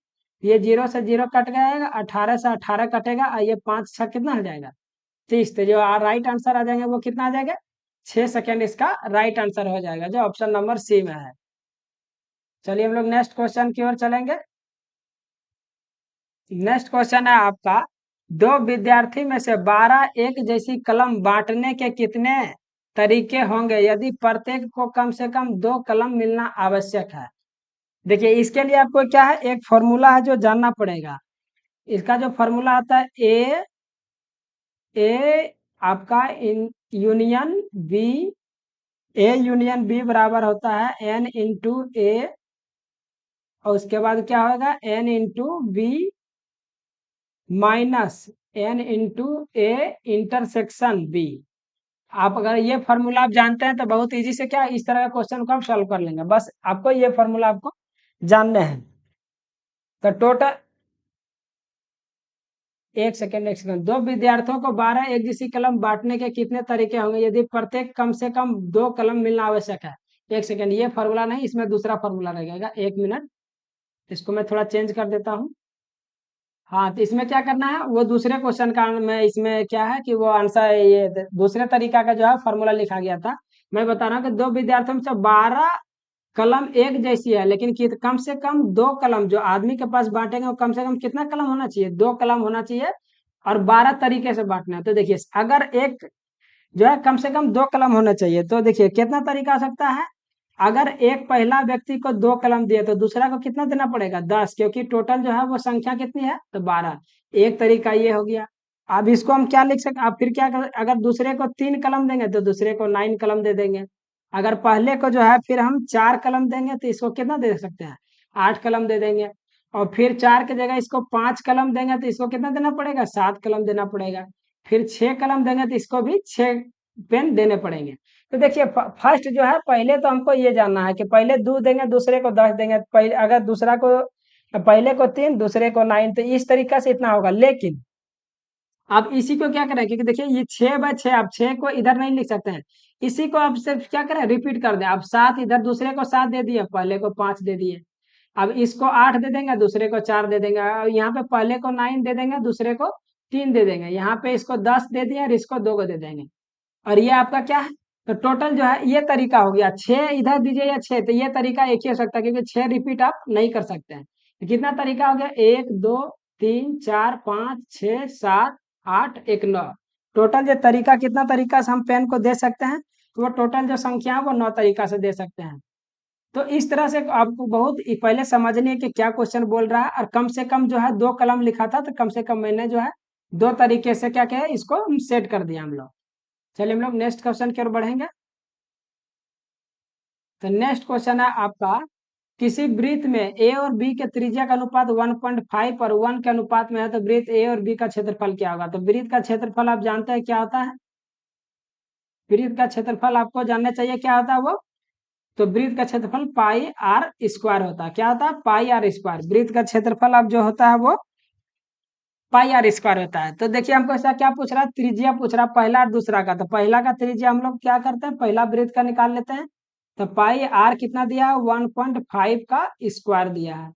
ये 0 से 0 कट जाएगा, 18 से 18 कटेगा, और ये 5 6 कितना हो जाएगा, 30। तो जो राइट आंसर आ जाएंगे वो कितना आ जाएगा, 6 सेकेंड इसका राइट आंसर हो जाएगा, जो ऑप्शन नंबर सी में है। चलिए हम लोग नेक्स्ट क्वेश्चन की ओर चलेंगे। नेक्स्ट क्वेश्चन है आपका, दो विद्यार्थी में से 12 एक जैसी कलम बांटने के कितने तरीके होंगे यदि प्रत्येक को कम से कम 2 कलम मिलना आवश्यक है। देखिए इसके लिए आपको क्या है, एक फॉर्मूला है जो जानना पड़ेगा। इसका जो फॉर्मूला आता है, ए आपका union B, A union B बराबर होता है एन इंटू ए, और उसके बाद क्या होगा, n into B minus n into A intersection B. आप अगर ये फॉर्मूला आप जानते हैं तो बहुत इजी से क्या इस तरह का क्वेश्चन को आप सॉल्व कर लेंगे। बस आपको ये फॉर्मूला आपको जानने हैं। तो टोटल, एक सेकेंड, दो विद्यार्थियों को 12 एक जैसी कलम बांटने के कितने तरीके होंगे यदि प्रत्येक कम से कम 2 कलम मिलना आवश्यक है। एक सेकेंड, ये फॉर्मूला नहीं, इसमें दूसरा फॉर्मूला रहेगा, 1 मिनट, इसको मैं थोड़ा चेंज कर देता हूँ। हाँ, तो इसमें क्या करना है, वो दूसरे क्वेश्चन का में इसमें क्या है कि वो आंसर, ये दूसरे तरीका का जो है फॉर्मूला लिखा गया था। मैं बता रहा हूँ कि दो विद्यार्थियों में से 12 कलम एक जैसी है, लेकिन कम से कम 2 कलम जो आदमी के पास बांटेंगे वो कम से कम कितना कलम होना चाहिए, 2 कलम होना चाहिए, और 12 तरीके से बांटना है। तो देखिए अगर एक जो है कम से कम 2 कलम होना चाहिए, तो देखिए कितना तरीका हो सकता है। अगर एक पहला व्यक्ति को 2 कलम दिए तो दूसरा को कितना देना पड़ेगा, 10, क्योंकि टोटल जो है वो संख्या कितनी है, तो 12। एक तरीका ये हो गया। अब इसको हम क्या लिख सकते, अब फिर क्या कर, अगर दूसरे को 3 कलम देंगे तो दूसरे को 9 कलम दे देंगे। अगर पहले को जो है फिर हम 4 कलम देंगे तो इसको कितना दे सकते हैं, 8 कलम दे देंगे। और फिर 4 की जगह इसको 5 कलम देंगे तो इसको कितना देना पड़ेगा, 7 कलम देना पड़ेगा। फिर 6 कलम देंगे तो इसको भी 6 पेन देने पड़ेंगे। तो देखिए फर्स्ट जो है, पहले तो हमको ये जानना है कि पहले 2 देंगे दूसरे को 10 देंगे, पहले अगर दूसरा को, पहले को 3 दूसरे को 9, तो इस तरीका से इतना होगा। लेकिन अब इसी को क्या करें, क्योंकि देखिए ये 6/6, आप 6 को इधर नहीं लिख सकते हैं, इसी को आप सिर्फ क्या करें, रिपीट कर दें। आप 7 इधर दूसरे को 7 दे दिए, पहले को 5 दे दिए। अब इसको 8 दे देंगे, दूसरे को 4 दे देंगे, और यहाँ पे पहले को 9 दे देंगे, दूसरे को 3 दे देंगे। यहाँ पे इसको 10 दे दिए और इसको 2 को दे देंगे। और ये आपका क्या है, तो टोटल जो है ये तरीका हो गया। 6 इधर दीजिए या 6, तो ये तरीका एक ही हो सकता है, क्योंकि 6 रिपीट आप नहीं कर सकते हैं। तो कितना तरीका हो गया, 1 2 3 4 5 6 7 8 1 9। टोटल जो तरीका, कितना तरीका से हम पेन को दे सकते हैं, तो वो टोटल जो संख्या है वो 9 तरीका से दे सकते हैं। तो इस तरह से आपको बहुत पहले समझनी है कि क्या क्वेश्चन बोल रहा है, और कम से कम जो है 2 कलम लिखा था, तो कम से कम मैंने जो है 2 तरीके से क्या क्या है इसको सेट कर दिया हम लोग। चलिए हम लोग नेक्स्ट क्वेश्चन की ओर बढ़ेंगे। तो नेक्स्ट क्वेश्चन है आपका, किसी वृत्त में ए और बी के त्रिज्या का अनुपात 1.5 और 1 के अनुपात में है, तो वृत्त ए और बी का क्षेत्रफल क्या होगा। तो वृत्त का क्षेत्रफल आप जानते हैं क्या होता है, वृत्त का क्षेत्रफल आपको जानना चाहिए क्या होता है वो। तो वृत्त का क्षेत्रफल पाई आर स्क्वायर होता है। क्या होता है, पाई आर स्क्वायर। वृत्त का क्षेत्रफल अब जो होता है वो पाई आर स्क्वायर होता है। तो देखिए हमको ऐसा क्या पूछ रहा है, त्रिज्या पूछ रहा है, पहला और दूसरा का। तो पहला का त्रिज्या हम लोग क्या करते हैं, पहला वृत्त का निकाल लेते हैं। तो पाई आर कितना दिया है, 1.5 का स्क्वायर दिया है।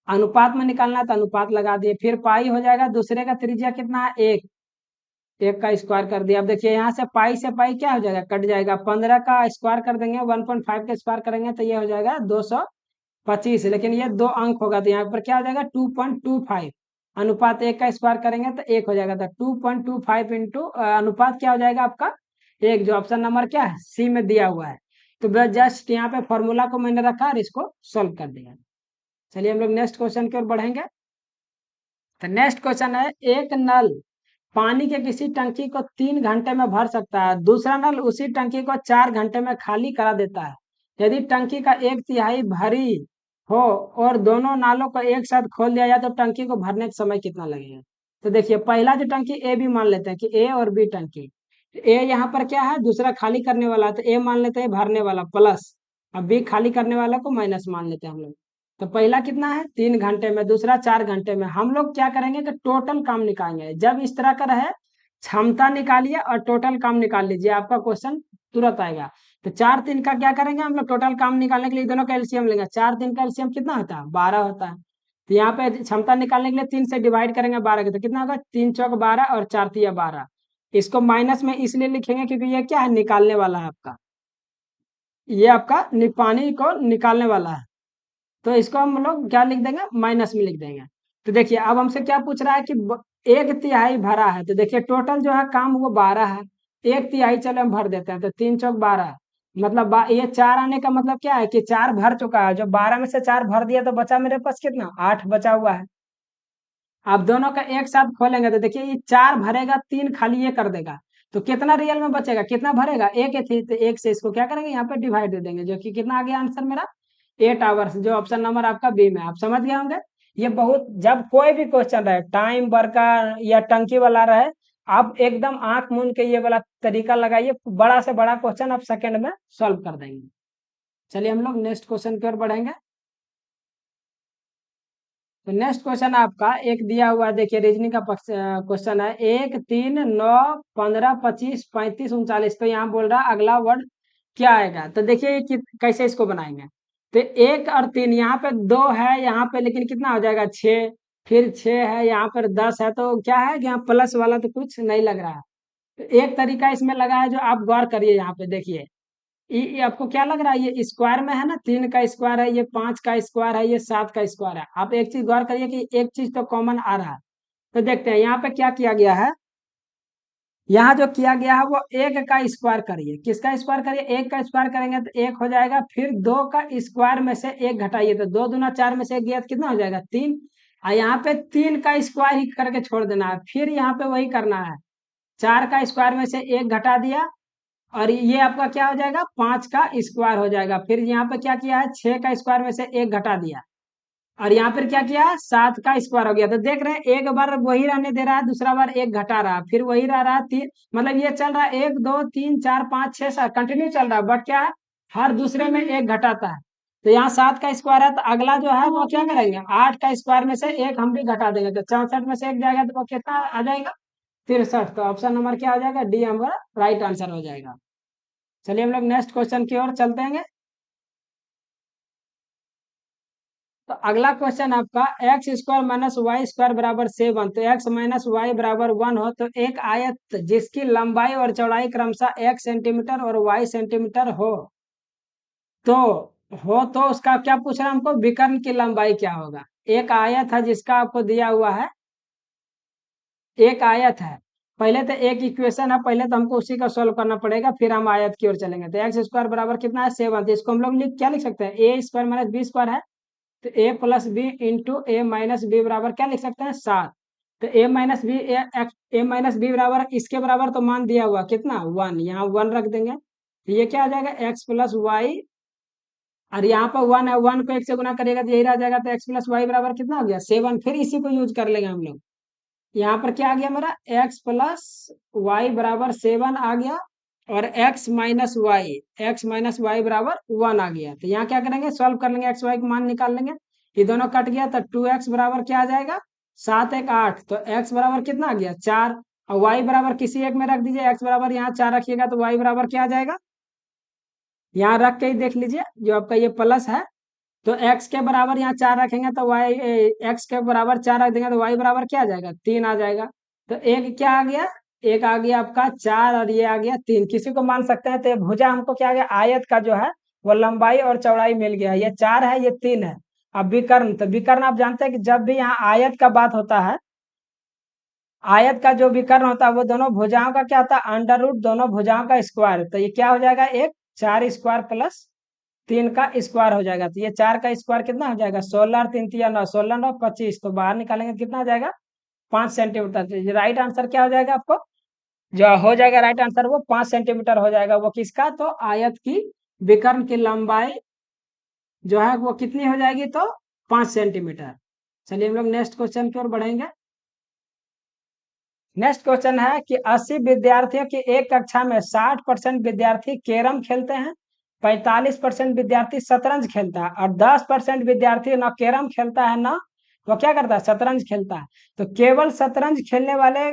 अनुपात में निकालना है तो अनुपात लगा दिए, फिर पाई हो जाएगा, दूसरे का त्रिज्या कितना है, 1, 1 का स्क्वायर कर दिया। अब देखिए यहाँ से पाई क्या हो जाएगा, कट जाएगा। 15 का स्क्वायर कर देंगे, 1.5 का स्क्वायर करेंगे तो ये हो जाएगा 225। लेकिन ये 2 अंक होगा, तो यहाँ पर क्या हो जाएगा, 2.25। अनुपात 1 का स्क्वायर करेंगे तो 1 हो जाएगा। तो 2.25 इंटू अनुपात क्या हो जाएगा आपका 1, जो ऑप्शन नंबर क्या है, सी में दिया हुआ है। तो बस जस्ट यहाँ पे फॉर्मूला को मैंने रखा और इसको सोल्व कर दिया। चलिए हम लोग नेक्स्ट क्वेश्चन की ओर बढ़ेंगे। तो नेक्स्ट क्वेश्चन है, एक नल पानी के किसी टंकी को 3 घंटे में भर सकता है, दूसरा नल उसी टंकी को 4 घंटे में खाली करा देता है। यदि टंकी का 1/3 भरी हो और दोनों नालों को एक साथ खोल दिया जाए तो टंकी को भरने का समय कितना लगेगा। तो देखिए पहला जो टंकी ए बी मान लेते हैं कि ए और बी टंकी, ए यहाँ पर क्या है, दूसरा खाली करने वाला है, तो ए मान लेते हैं भरने वाला प्लस, अब बी खाली करने वाला को माइनस मान लेते हैं हम लोग। तो पहला कितना है 3 घंटे में, दूसरा 4 घंटे में। हम लोग क्या करेंगे कि टोटल काम निकालेंगे। जब इस तरह का रहे, क्षमता निकालिए और टोटल काम निकाल लीजिए, आपका क्वेश्चन तुरंत आएगा। तो 4 3 का क्या करेंगे हम लोग, टोटल काम निकालने के लिए दोनों का एलसीएम लेंगे। 4 3 का एलसीएम कितना होता है, 12 होता है। तो यहाँ पे क्षमता निकालने के लिए 3 से डिवाइड करेंगे 12 के, तो कितना होगा, 3 चौक 12 और 4 तिया 12। इसको माइनस में इसलिए लिखेंगे क्योंकि ये क्या है, निकालने वाला है आपका, ये आपका पानी को निकालने वाला है। तो इसको हम लोग क्या लिख देंगे, माइनस में लिख देंगे। तो देखिए अब हमसे क्या पूछ रहा है कि 1 तिहाई भरा है, तो देखिए टोटल जो है काम वो 12 है। 1 तिहाई चलो हम भर देते हैं, तो 3 चौक 12, मतलब ये 4 आने का मतलब क्या है कि 4 भर चुका है। जो 12 में से 4 भर दिया तो बचा मेरे पास कितना, 8 बचा हुआ है। आप दोनों का एक साथ खोलेंगे तो देखिए ये 4 भरेगा, 3 खाली ये कर देगा। तो कितना रियल में बचेगा, कितना भरेगा, एक ही थी, तो एक से इसको क्या करेंगे, यहाँ पे डिवाइड दे देंगे, जो कि कितना आ गया आंसर मेरा, 8 आवर्स, जो ऑप्शन नंबर आपका बी में। आप समझ गए होंगे। ये बहुत, जब कोई भी क्वेश्चन रहे, टाइम वर्क या टंकी वाला रहे, आप एकदम आंख मूंद के ये वाला तरीका लगाइए, बड़ा से बड़ा क्वेश्चन आप सेकंड में सॉल्व कर देंगे। चलिए हम लोग नेक्स्ट क्वेश्चन की ओर बढ़ेंगे। तो नेक्स्ट क्वेश्चन आपका एक दिया हुआ है, देखिए रीजनिंग का क्वेश्चन है, 1 3 9 15 25 35 39। तो यहाँ बोल रहा है अगला वर्ड क्या आएगा। तो देखिए ये कैसे इसको बनाएंगे। तो 1 और 3 यहाँ पे 2 है यहाँ पे, लेकिन कितना हो जाएगा 6, फिर 6 है यहाँ पर 10 है, तो क्या है कि यहाँ प्लस वाला तो कुछ नहीं लग रहा है। तो एक तरीका इसमें लगा है, जो आप गौर करिए यहाँ पे देखिए, ये आपको क्या लग रहा है, ये स्क्वायर में है ना, 3 का स्क्वायर है, ये 5 का स्क्वायर है, ये 7 का स्क्वायर है। आप एक चीज गौर करिए कि एक चीज तो कॉमन आ रहा है। तो देखते हैं यहाँ पे क्या किया गया है। यहाँ जो किया गया है वो 1 का स्क्वायर करिए, किसका स्क्वायर करिए, 1 का स्क्वायर करेंगे तो 1 हो जाएगा, फिर 2 का स्क्वायर में से 1 घटाइए, तो 2 दूना 4 में से 1 गया तो कितना हो जाएगा 3। और यहाँ पे 3 का स्क्वायर ही करके छोड़ देना है, फिर यहाँ पे वही करना है, 4 का स्क्वायर में से 1 घटा दिया, और ये आपका क्या हो जाएगा, 5 का स्क्वायर हो जाएगा। फिर यहाँ पे क्या किया है, 6 का स्क्वायर में से 1 घटा दिया, और यहाँ पर क्या किया है, 7 का स्क्वायर हो गया। तो देख रहे हैं एक बार वही रहने दे रहा है, दूसरा बार 1 घटा रहा है, फिर वही रह रहा है 3, मतलब ये चल रहा है 1 2 3 4 5 6 7 कंटिन्यू चल रहा है, बट क्या है, हर दूसरे में 1 घटाता है। तो यहाँ 7 का स्क्वायर है, तो अगला जो है वो क्या करेंगे, 8 का स्क्वायर में से 1 हम भी घटा देंगे, तो 64 में से 1 जाएगा तो वो कितना आ जाएगा, 63। तो ऑप्शन नंबर क्या हो जाएगा, डी हमारा राइट आंसर हो जाएगा। चलिए हम लोग नेक्स्ट क्वेश्चन की ओर चलते हैं। तो अगला क्वेश्चन आपका, x² - y² = 7, तो x - y = 1 हो, तो एक आयत जिसकी लंबाई और चौड़ाई क्रमशः x सेंटीमीटर और y सेंटीमीटर तो तो उसका क्या पूछ रहा है हमको, विकर्ण की लंबाई क्या होगा। एक आयत है जिसका आपको दिया हुआ है, एक आयत है, पहले तो एक इक्वेशन है, पहले तो हमको उसी का सॉल्व करना पड़ेगा, फिर हम आयत की ओर चलेंगे। तो x² बराबर कितना है 7, तो इसको हम लोग क्या लिख सकते हैं, a² - b² है, तो a + b into a - b बराबर क्या लिख सकते हैं 7। तो a - b a - b बराबर इसके बराबर तो मान दिया हुआ कितना 1, यहाँ 1 रख देंगे, तो ये क्या आ जाएगा x + y, और यहाँ पर 1 है, 1 को 1 से गुना करेगा तो यही रह जाएगा, तो x + y बराबर कितना हो गया 7। फिर इसी को यूज कर लेंगे हम लोग, यहाँ पर क्या आ गया मेरा, x + y बराबर 7 आ गया, और x - y बराबर 1 आ गया। तो यहाँ क्या करेंगे, सॉल्व कर लेंगे, x y का मान निकाल लेंगे, ये दोनों कट गया, तो 2x बराबर क्या आ जाएगा 7 1 8, तो x बराबर कितना आ गया 4, और y बराबर किसी एक में रख दीजिए, x बराबर यहाँ 4 रखिएगा तो y बराबर क्या आ जाएगा, यहाँ रख के ही देख लीजिए, जो आपका ये प्लस है, तो x के बराबर यहाँ 4 रखेंगे तो y, x के बराबर 4 रख देंगे तो y बराबर क्या आ जाएगा 3 आ जाएगा। तो एक क्या आ गया, एक आ गया आपका 4, और ये आ गया 3, किसी को मान सकते हैं। तो ये भुजा हमको क्या आ गया, आयत का जो है वो लंबाई और चौड़ाई मिल गया, ये 4 है ये 3 है। अब विकर्ण, तो विकर्ण आप जानते हैं कि जब भी यहाँ आयत का बात होता है, आयत का जो विकर्ण होता है वो दोनों भुजाओं का क्या होता है, अंडर रूट दोनों भुजाओं का स्क्वायर। तो ये क्या हो जाएगा, एक 4 स्क्वायर प्लस 3 का स्क्वायर हो जाएगा। तो ये 4 का स्क्वायर कितना हो जाएगा 16 और 3 तिया 9, 16 9 25, तो बाहर निकालेंगे तो कितना हो जाएगा 5 सेंटीमीटर। तो राइट आंसर क्या हो जाएगा आपको, जो हो जाएगा राइट आंसर वो 5 सेंटीमीटर हो जाएगा। वो किसका, तो आयत की विकर्ण की लंबाई जो है वो कितनी हो जाएगी, तो 5 सेंटीमीटर। चलिए हम लोग नेक्स्ट क्वेश्चन की ओर बढ़ेंगे। नेक्स्ट क्वेश्चन है कि 80 विद्यार्थियों की एक कक्षा में 60% विद्यार्थी कैरम खेलते हैं, 45% विद्यार्थी शतरंज खेलता है और 10% विद्यार्थी न कैरम खेलता है न वो क्या करता है, शतरंज खेलता है। तो केवल शतरंज खेलने वाले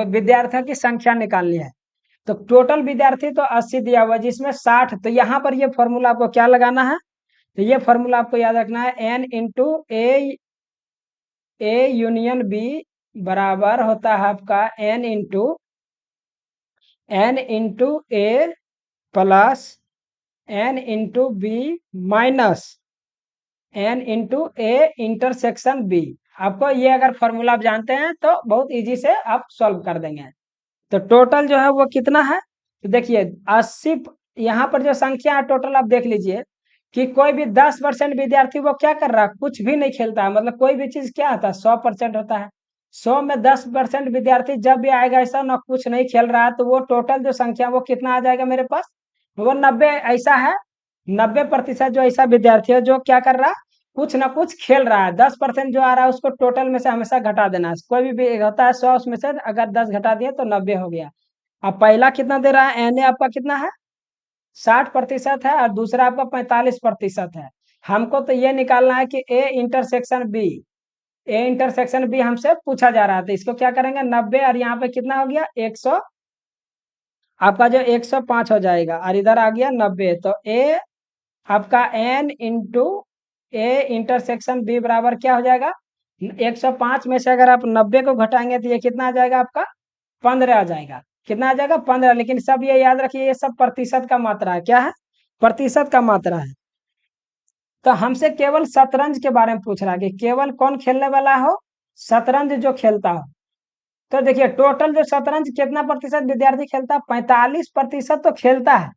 विद्यार्थियों की संख्या निकालनी है। तो टोटल विद्यार्थी तो 80 दिया हुआ, जिसमें 60, तो यहाँ पर ये फॉर्मूला आपको क्या लगाना है, तो ये फॉर्मूला आपको याद रखना है, n into A union B बराबर होता है आपका n into A plus n into B minus n into A intersection B. आपको ये अगर फॉर्मूला आप जानते हैं तो बहुत इजी से आप सॉल्व कर देंगे। तो टोटल जो है वो कितना है, तो देखिए 80, यहाँ पर जो संख्या है टोटल आप देख लीजिए कि कोई भी 10% विद्यार्थी वो क्या कर रहा है, कुछ भी नहीं खेलता है। मतलब कोई भी चीज क्या होता है, 100% होता है। 100 में 10% विद्यार्थी जब भी आएगा ऐसा ना कुछ नहीं खेल रहा है, तो वो टोटल जो संख्या वो कितना आ जाएगा मेरे पास, वो 90 ऐसा है। 90% जो ऐसा विद्यार्थी है जो क्या कर रहा है, कुछ ना कुछ खेल रहा है। 10% जो आ रहा है उसको टोटल में से हमेशा घटा देना है। कोई भी होता है 100, उसमें से अगर 10 घटा दिए तो 90 हो गया। अब पहला कितना दे रहा है, एन ए आपका कितना है, 60% है और दूसरा आपका 45% है। हमको तो ये निकालना है कि ए इंटरसेक्शन बी हमसे पूछा जा रहा था। इसको क्या करेंगे, 90 और यहाँ पे कितना हो गया 100, आपका जो 105 हो जाएगा और इधर आ गया 90। तो ए आपका n into A intersection B बराबर क्या हो जाएगा, 105 में से अगर आप 90 को घटाएंगे तो ये कितना आ जाएगा आपका 15 आ जाएगा। कितना आ जाएगा 15। लेकिन सब ये याद रखिए ये सब प्रतिशत का मात्रा है, क्या है, प्रतिशत का मात्रा है। तो हमसे केवल शतरंज के बारे में पूछ रहा है कि केवल कौन खेलने वाला हो, शतरंज जो खेलता हो। तो देखिए टोटल जो शतरंज कितना प्रतिशत विद्यार्थी खेलता है, 45% तो खेलता है।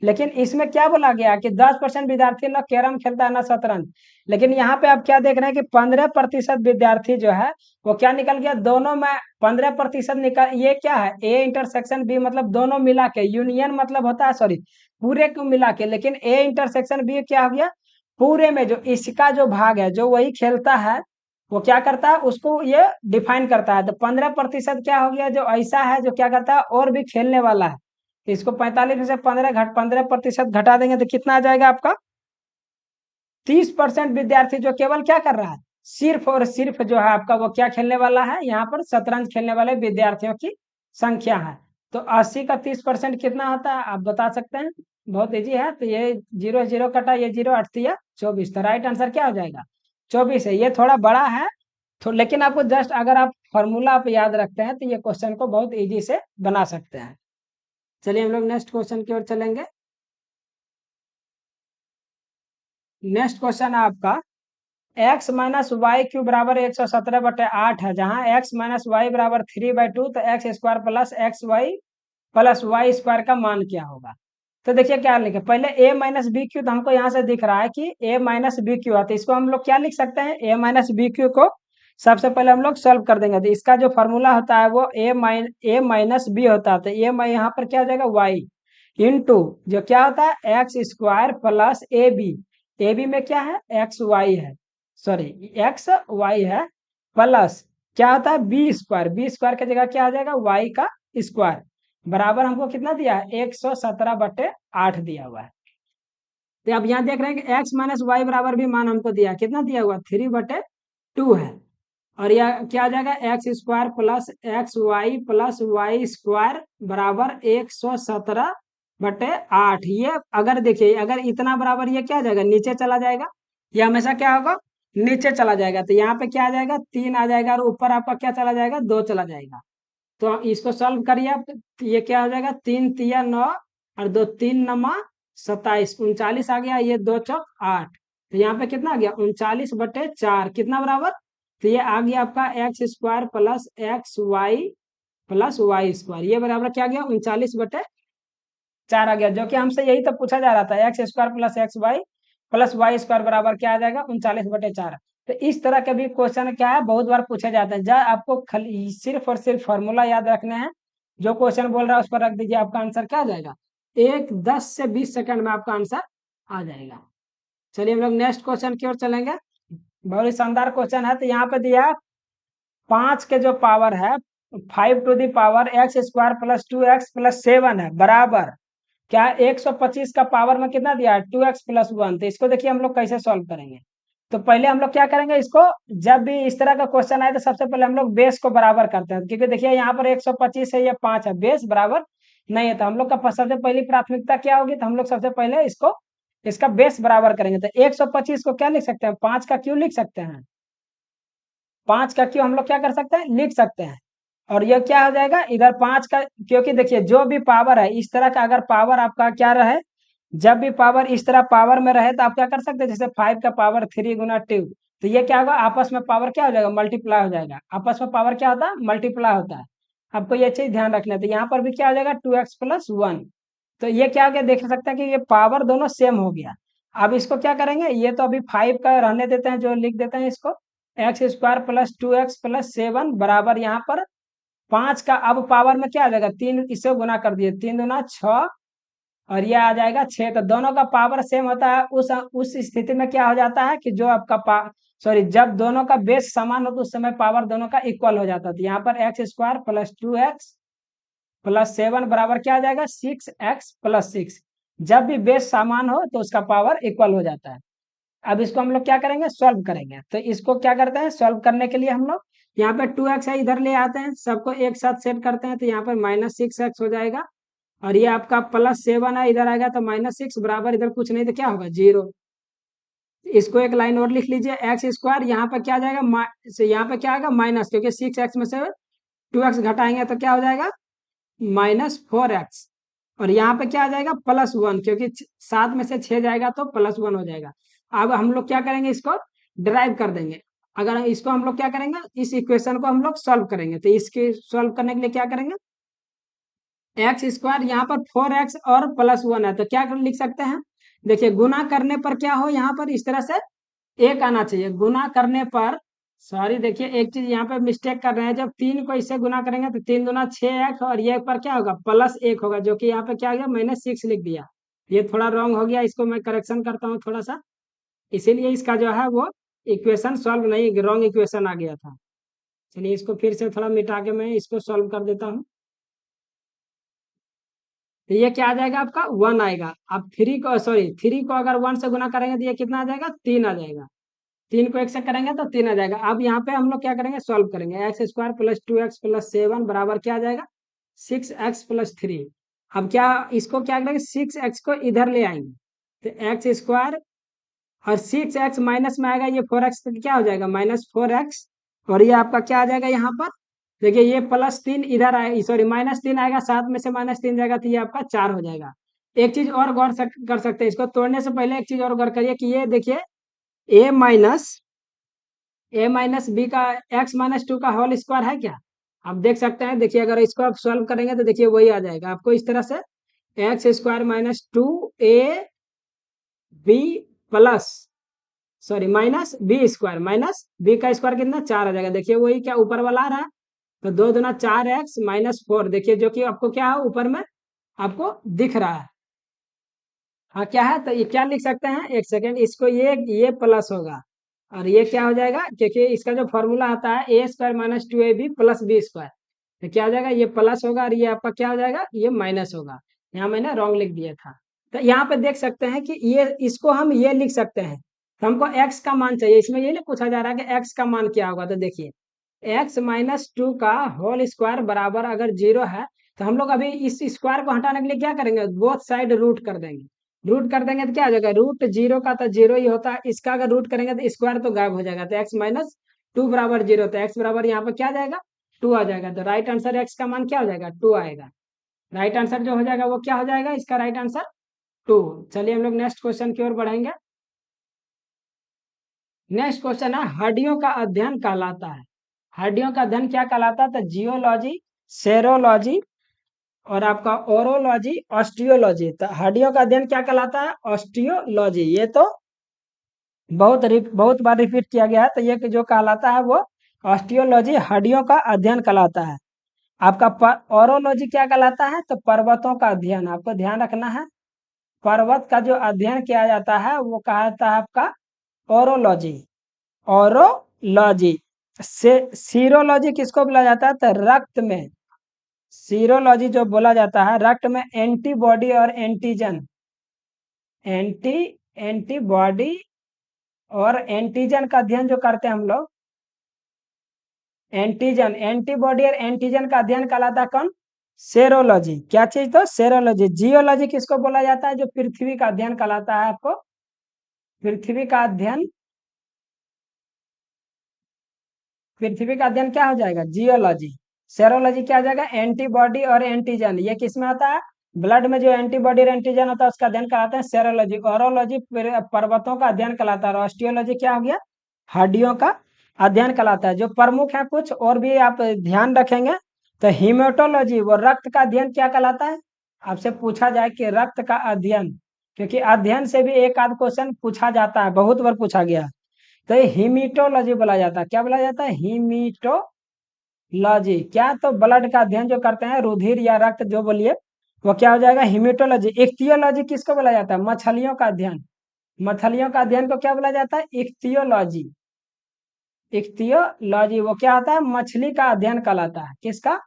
लेकिन इसमें क्या बोला गया कि 10% विद्यार्थी ना कैरम खेलता है ना शतरंज। लेकिन यहाँ पे आप क्या देख रहे हैं कि 15% विद्यार्थी जो है वो क्या निकल गया, दोनों में 15% निकल, ये क्या है ए इंटरसेक्शन बी, मतलब दोनों मिला के, यूनियन मतलब होता है, सॉरी पूरे को मिला के। लेकिन ए इंटरसेक्शन बी क्या हो गया, पूरे में जो इसका जो भाग है जो वही खेलता है वो क्या करता है उसको ये डिफाइन करता है। तो 15% क्या हो गया, जो ऐसा है जो क्या करता है और भी खेलने वाला है। तो इसको 45 में से 15% घटा देंगे तो कितना आ जाएगा आपका, 30% विद्यार्थी जो केवल क्या कर रहा है, सिर्फ और सिर्फ जो है आपका वो क्या खेलने वाला है, यहाँ पर शतरंज खेलने वाले विद्यार्थियों की संख्या है। तो 80 का 30% कितना होता है आप बता सकते हैं, बहुत इजी है। तो ये 0 0 कटा, ये 0 8 दिया 24, तो राइट आंसर क्या हो जाएगा 24 है। ये थोड़ा बड़ा है तो, लेकिन आपको जस्ट अगर आप फॉर्मूला आप याद रखते हैं तो ये क्वेश्चन को बहुत इजी से बना सकते हैं। चलिए हम लोग नेक्स्ट क्वेश्चन की ओर चलेंगे। नेक्स्ट क्वेश्चन है आपका x माइनस वाई क्यू बराबर 117/8 है, जहां x माइनस वाई बराबर 3/2, तो x square plus x y plus y square का मान क्या होगा। तो देखिए क्या लिखे, पहले a माइनस बी क्यू, तो हमको यहाँ से दिख रहा है कि a माइनस बी क्यू है। तो इसको हम लोग क्या लिख सकते हैं, a माइनस बी क्यू को सबसे पहले हम लोग सॉल्व कर देंगे। तो इसका जो फॉर्मूला होता है वो a माइनस बी होता है। तो यहाँ पर क्या हो जाएगा y इंटू जो क्या होता है x square plus A B में क्या है एक्स वाई है, सॉरी एक्स वाई है, प्लस क्या होता है बी स्क्वायर की जगह क्या आ जाएगा वाई का स्क्वायर, बराबर हमको कितना दिया है 117/8 दिया हुआ है। तो अब यहाँ देख रहे हैं कि x माइनस वाई बराबर भी मान हमको दिया, कितना दिया हुआ 3/2 है। और यह क्या आ जाएगा x square plus x y plus y square बराबर 117/8। ये अगर देखिए अगर इतना बराबर ये क्या आ जाएगा नीचे चला जाएगा, ये हमेशा क्या होगा नीचे चला जाएगा। तो यहाँ पे क्या आ जाएगा 3 आ जाएगा और ऊपर आपका क्या चला जाएगा 2 चला जाएगा। तो इसको सॉल्व करिए आप, तो ये क्या हो जाएगा 3 तिया 9 और 2 3 नमा 27, 39 आ गया, ये 2 चौक 8। तो यहाँ पे कितना आ गया 39/4, कितना बराबर, तो ये आ गया आपका x square plus x y plus y square, ये बराबर क्या आ गया 39/4 आ गया। जो कि हमसे यही तो पूछा जा रहा था, x square plus x y plus y square बराबर क्या आ जाएगा 39/4। तो इस तरह के भी क्वेश्चन क्या है बहुत बार पूछे जाते हैं। जब आपको सिर्फ और सिर्फ फॉर्मूला याद रखने हैं, जो क्वेश्चन बोल रहा है उस पर रख दीजिए, आपका आंसर क्या आ जाएगा 10 से 20 सेकंड में आपका आंसर आ जाएगा। चलिए हम लोग नेक्स्ट क्वेश्चन की ओर चलेंगे। बहुत ही शानदार क्वेश्चन है। तो यहाँ पे दिया 5 के जो पावर है 5 to the power x square plus 2x+7 है बराबर क्या 125 का पावर में कितना दिया है 2x+1। तो इसको देखिए हम लोग कैसे सॉल्व करेंगे। तो पहले हम लोग क्या करेंगे इसको, जब भी इस तरह का क्वेश्चन आए तो सबसे पहले हम लोग बेस को बराबर करते हैं, क्योंकि देखिए यहाँ पर 125 है, ये 5 है, बेस बराबर नहीं है। तो हम लोग का सबसे पहली प्राथमिकता क्या होगी, तो हम लोग सबसे पहले इसको इसका बेस बराबर करेंगे। तो 125 को क्या लिख सकते हैं, 5 का क्यों लिख सकते हैं, 5 का क्यों हम लोग क्या कर सकते हैं, लिख सकते हैं। और ये क्या हो जाएगा इधर 5 का, क्योंकि देखिए जो भी पावर है इस तरह का अगर पावर आपका क्या रहे, जब भी पावर इस तरह पावर में रहे तो आप क्या कर सकते हैं, जैसे 5 का पावर 3 गुना 2, तो ये क्या होगा आपस में पावर क्या हो जाएगा, मल्टीप्लाई हो जाएगा। आपस में पावर क्या होता है, मल्टीप्लाई होता है। आपको ये चीज ध्यान रखना है। तो यहाँ पर भी क्या हो जाएगा 2x+1। तो ये क्या हो गया, देख सकते हैं कि ये पावर दोनों सेम हो गया। अब इसको क्या करेंगे, ये तो अभी 5 का रहने देते हैं, जो लिख देते हैं इसको x² + 2x+7 बराबर यहाँ पर 5 का अब पावर में क्या आ जाएगा 3, इससे गुना कर दिए, 3 दूना 6 और ये आ जाएगा 6। तो दोनों का पावर सेम होता है, उस स्थिति में क्या हो जाता है कि जो आपका सॉरी जब दोनों का बेस समान हो तो उस समय पावर दोनों का इक्वल हो जाता है। तो यहाँ पर x² + 2x+7 बराबर क्या आ जाएगा 6x+6। जब भी बेस समान हो तो उसका पावर इक्वल हो जाता है। अब इसको हम लोग क्या करेंगे, सॉल्व करेंगे। तो इसको क्या करते हैं, सॉल्व करने के लिए हम लोग यहाँ पे 2x है इधर ले आते हैं, सबको एक साथ सेट करते हैं। तो यहाँ पर -6x हो जाएगा और ये आपका +7 है, इधर आएगा तो -6 बराबर, इधर कुछ नहीं तो क्या होगा 0। इसको एक लाइन और लिख लीजिए, x² यहाँ पर क्या आ जाएगा यहाँ पे क्या आएगा माइनस, क्योंकि 6x में से 2x घटाएंगे तो क्या हो जाएगा -4x। और यहाँ पे क्या आ जाएगा +1, क्योंकि 7 में से 6 जाएगा तो +1 हो जाएगा। अब हम लोग क्या करेंगे, इसको ड्राइव कर देंगे। अगर इसको हम लोग क्या करेंगे, इस इक्वेशन को हम लोग सॉल्व करेंगे। तो इसके सॉल्व करने के लिए क्या करेंगे, x² यहाँ पर 4x और +1 है, तो क्या लिख सकते हैं, देखिए गुना करने पर क्या हो, यहाँ पर इस तरह से एक आना चाहिए गुना करने पर। सॉरी देखिए एक चीज यहाँ पे मिस्टेक कर रहे हैं, जब 3 को इससे गुना करेंगे तो 3 दूना 6x और ये पर क्या होगा +1 होगा, जो कि यहाँ पे क्या हो गया मैंने 6 लिख दिया। ये थोड़ा रॉन्ग हो गया, इसको मैं करेक्शन करता हूँ थोड़ा सा, इसीलिए इसका जो है वो इक्वेशन सॉल्व नहीं, रॉन्ग इक्वेशन आ गया था। चलिए इसको फिर से थोड़ा मिटा के मैं इसको सॉल्व कर देता हूँ। तो ये क्या आ जाएगा आपका 1 आएगा। अब 3 को अगर 1 से गुना करेंगे तो ये कितना आ जाएगा 3 आ जाएगा। 3 को 1 से करेंगे तो 3 आ जाएगा। अब यहाँ पे हम लोग क्या करेंगे, सॉल्व करेंगे। x² + 2x+7 बराबर क्या आ जाएगा 6x+3। अब क्या इसको क्या करेंगे 6x को इधर ले आएंगे, तो x² और 6x माइनस में आएगा, ये 4x तो क्या हो जाएगा -4x। और ये आपका क्या आ जाएगा यहाँ पर, देखिए ये +3 इधर आए, सॉरी -3 आएगा, 7 में से -3 जाएगा तो ये आपका 4 हो जाएगा। एक चीज और गौर कर सकते हैं, इसको तोड़ने से पहले एक चीज और गौर करिए कि ये देखिए a-b का x-2 का होल स्क्वायर है क्या, आप देख सकते हैं। देखिए अगर इसको आप सॉल्व करेंगे तो देखिए वही आ जाएगा आपको इस तरह से, x² - 2ab plus sorry -b² का स्क्वायर कितना 4 आ जाएगा। देखिए वही क्या ऊपर वाला आ रहा है, तो 2 दूना 4x -4, देखिए जो कि आपको क्या है ऊपर में आपको दिख रहा है। हाँ क्या है, तो ये क्या लिख सकते हैं, एक सेकेंड, इसको ये प्लस होगा और ये क्या हो जाएगा, क्योंकि इसका जो फॉर्मूला आता है a² - 2ab + b², तो क्या हो जाएगा ये प्लस होगा और ये आपका क्या हो जाएगा ये माइनस होगा। यहाँ मैंने रॉन्ग लिख दिया था। तो यहाँ पे देख सकते हैं कि ये इसको हम ये लिख सकते हैं। तो हमको x का मान चाहिए, इसमें ये नहीं पूछा जा रहा है कि x का मान क्या होगा। तो देखिए x-2 का होल स्क्वायर बराबर अगर 0 है तो हम लोग अभी इस स्क्वायर को हटाने के लिए क्या करेंगे, बोथ साइड रूट कर देंगे। रूट कर देंगे तो क्या हो जाएगा, √0 का तो 0 ही होता है, इसका अगर रूट करेंगे तो स्क्वायर तो गायब हो जाएगा। तो x-2 बराबर 0, तो x बराबर यहाँ पर क्या आ जाएगा 2 आ जाएगा। तो राइट आंसर x का मान क्या हो जाएगा 2 आएगा। राइट आंसर जो हो जाएगा वो क्या हो जाएगा, इसका राइट आंसर 2। चलिए हम लोग नेक्स्ट क्वेश्चन की ओर बढ़ेंगे। नेक्स्ट क्वेश्चन है हड्डियों का अध्ययन कहलाता है। हड्डियों का अध्ययन क्या कहलाता है, तो जियोलॉजी, सेरोलॉजी और आपका ओरोलॉजी, ऑस्टियोलॉजी। तो हड्डियों का अध्ययन क्या कहलाता है, ऑस्टियोलॉजी। ये तो बहुत बार रिपीट किया गया है। तो ये जो कहलाता है वो ऑस्टियोलॉजी, हड्डियों का अध्ययन कहलाता है। आपका ओरोलॉजी क्या कहलाता है, तो पर्वतों का अध्ययन। आपको ध्यान रखना है, पर्वत का जो अध्ययन किया जाता है वो कहलाता है आपका ओरोलॉजी, ओरोलॉजी। से सीरोलॉजी किसको बोला जाता है? तो रक्त में, सीरोलॉजी जो बोला जाता है, रक्त में एंटीबॉडी और एंटीजन, एंटी एंटीबॉडी और एंटीजन का अध्ययन जो करते हैं हम लोग, एंटीजन, एंटीबॉडी और एंटीजन का अध्ययन कहलाता है कौन? सेरोलॉजी। क्या चीज? तो सेरोलॉजी। जियोलॉजी किसको बोला जाता है? जो पृथ्वी का अध्ययन कहलाता है आपको, पृथ्वी का अध्ययन, पृथ्वी का अध्ययन क्या हो जाएगा? जियोलॉजी। सेरोलॉजी क्या हो जाएगा? एंटीबॉडी और एंटीजन। ये किस में आता है? ब्लड में जो एंटीबॉडी और एंटीजन होता है उसका अध्ययन कराते हैं सेरोलॉजी। ऑरोलॉजी पर्वतों का अध्ययन कराता है। ऑस्टियोलॉजी क्या हो गया? हड्डियों का अध्ययन कराता है। जो प्रमुख है कुछ और भी आप ध्यान रखेंगे, तो हीमेटोलॉजी, वो रक्त का अध्ययन क्या कहलाता है? आपसे पूछा जाए कि रक्त का अध्ययन, क्योंकि अध्ययन से भी एक आध क्वेश्चन पूछा जाता है, बहुत बार पूछा गया, तो ये हीमीटोलॉजी बोला जाता है। क्या बोला जाता है? हीमीटोलॉजी। क्या? तो ब्लड का अध्ययन जो करते हैं, रुधिर या रक्त जो बोलिए, वो क्या हो जाएगा? हीमेटोलॉजी। इख्तियोलॉजी किसको बोला जाता है? मछलियों का अध्ययन, मछलियों का अध्ययन को क्या बोला जाता है? इख्तियोलॉजी। इख्तियोलॉजी वो क्या होता है? मछली का अध्ययन कहलाता है। किसका?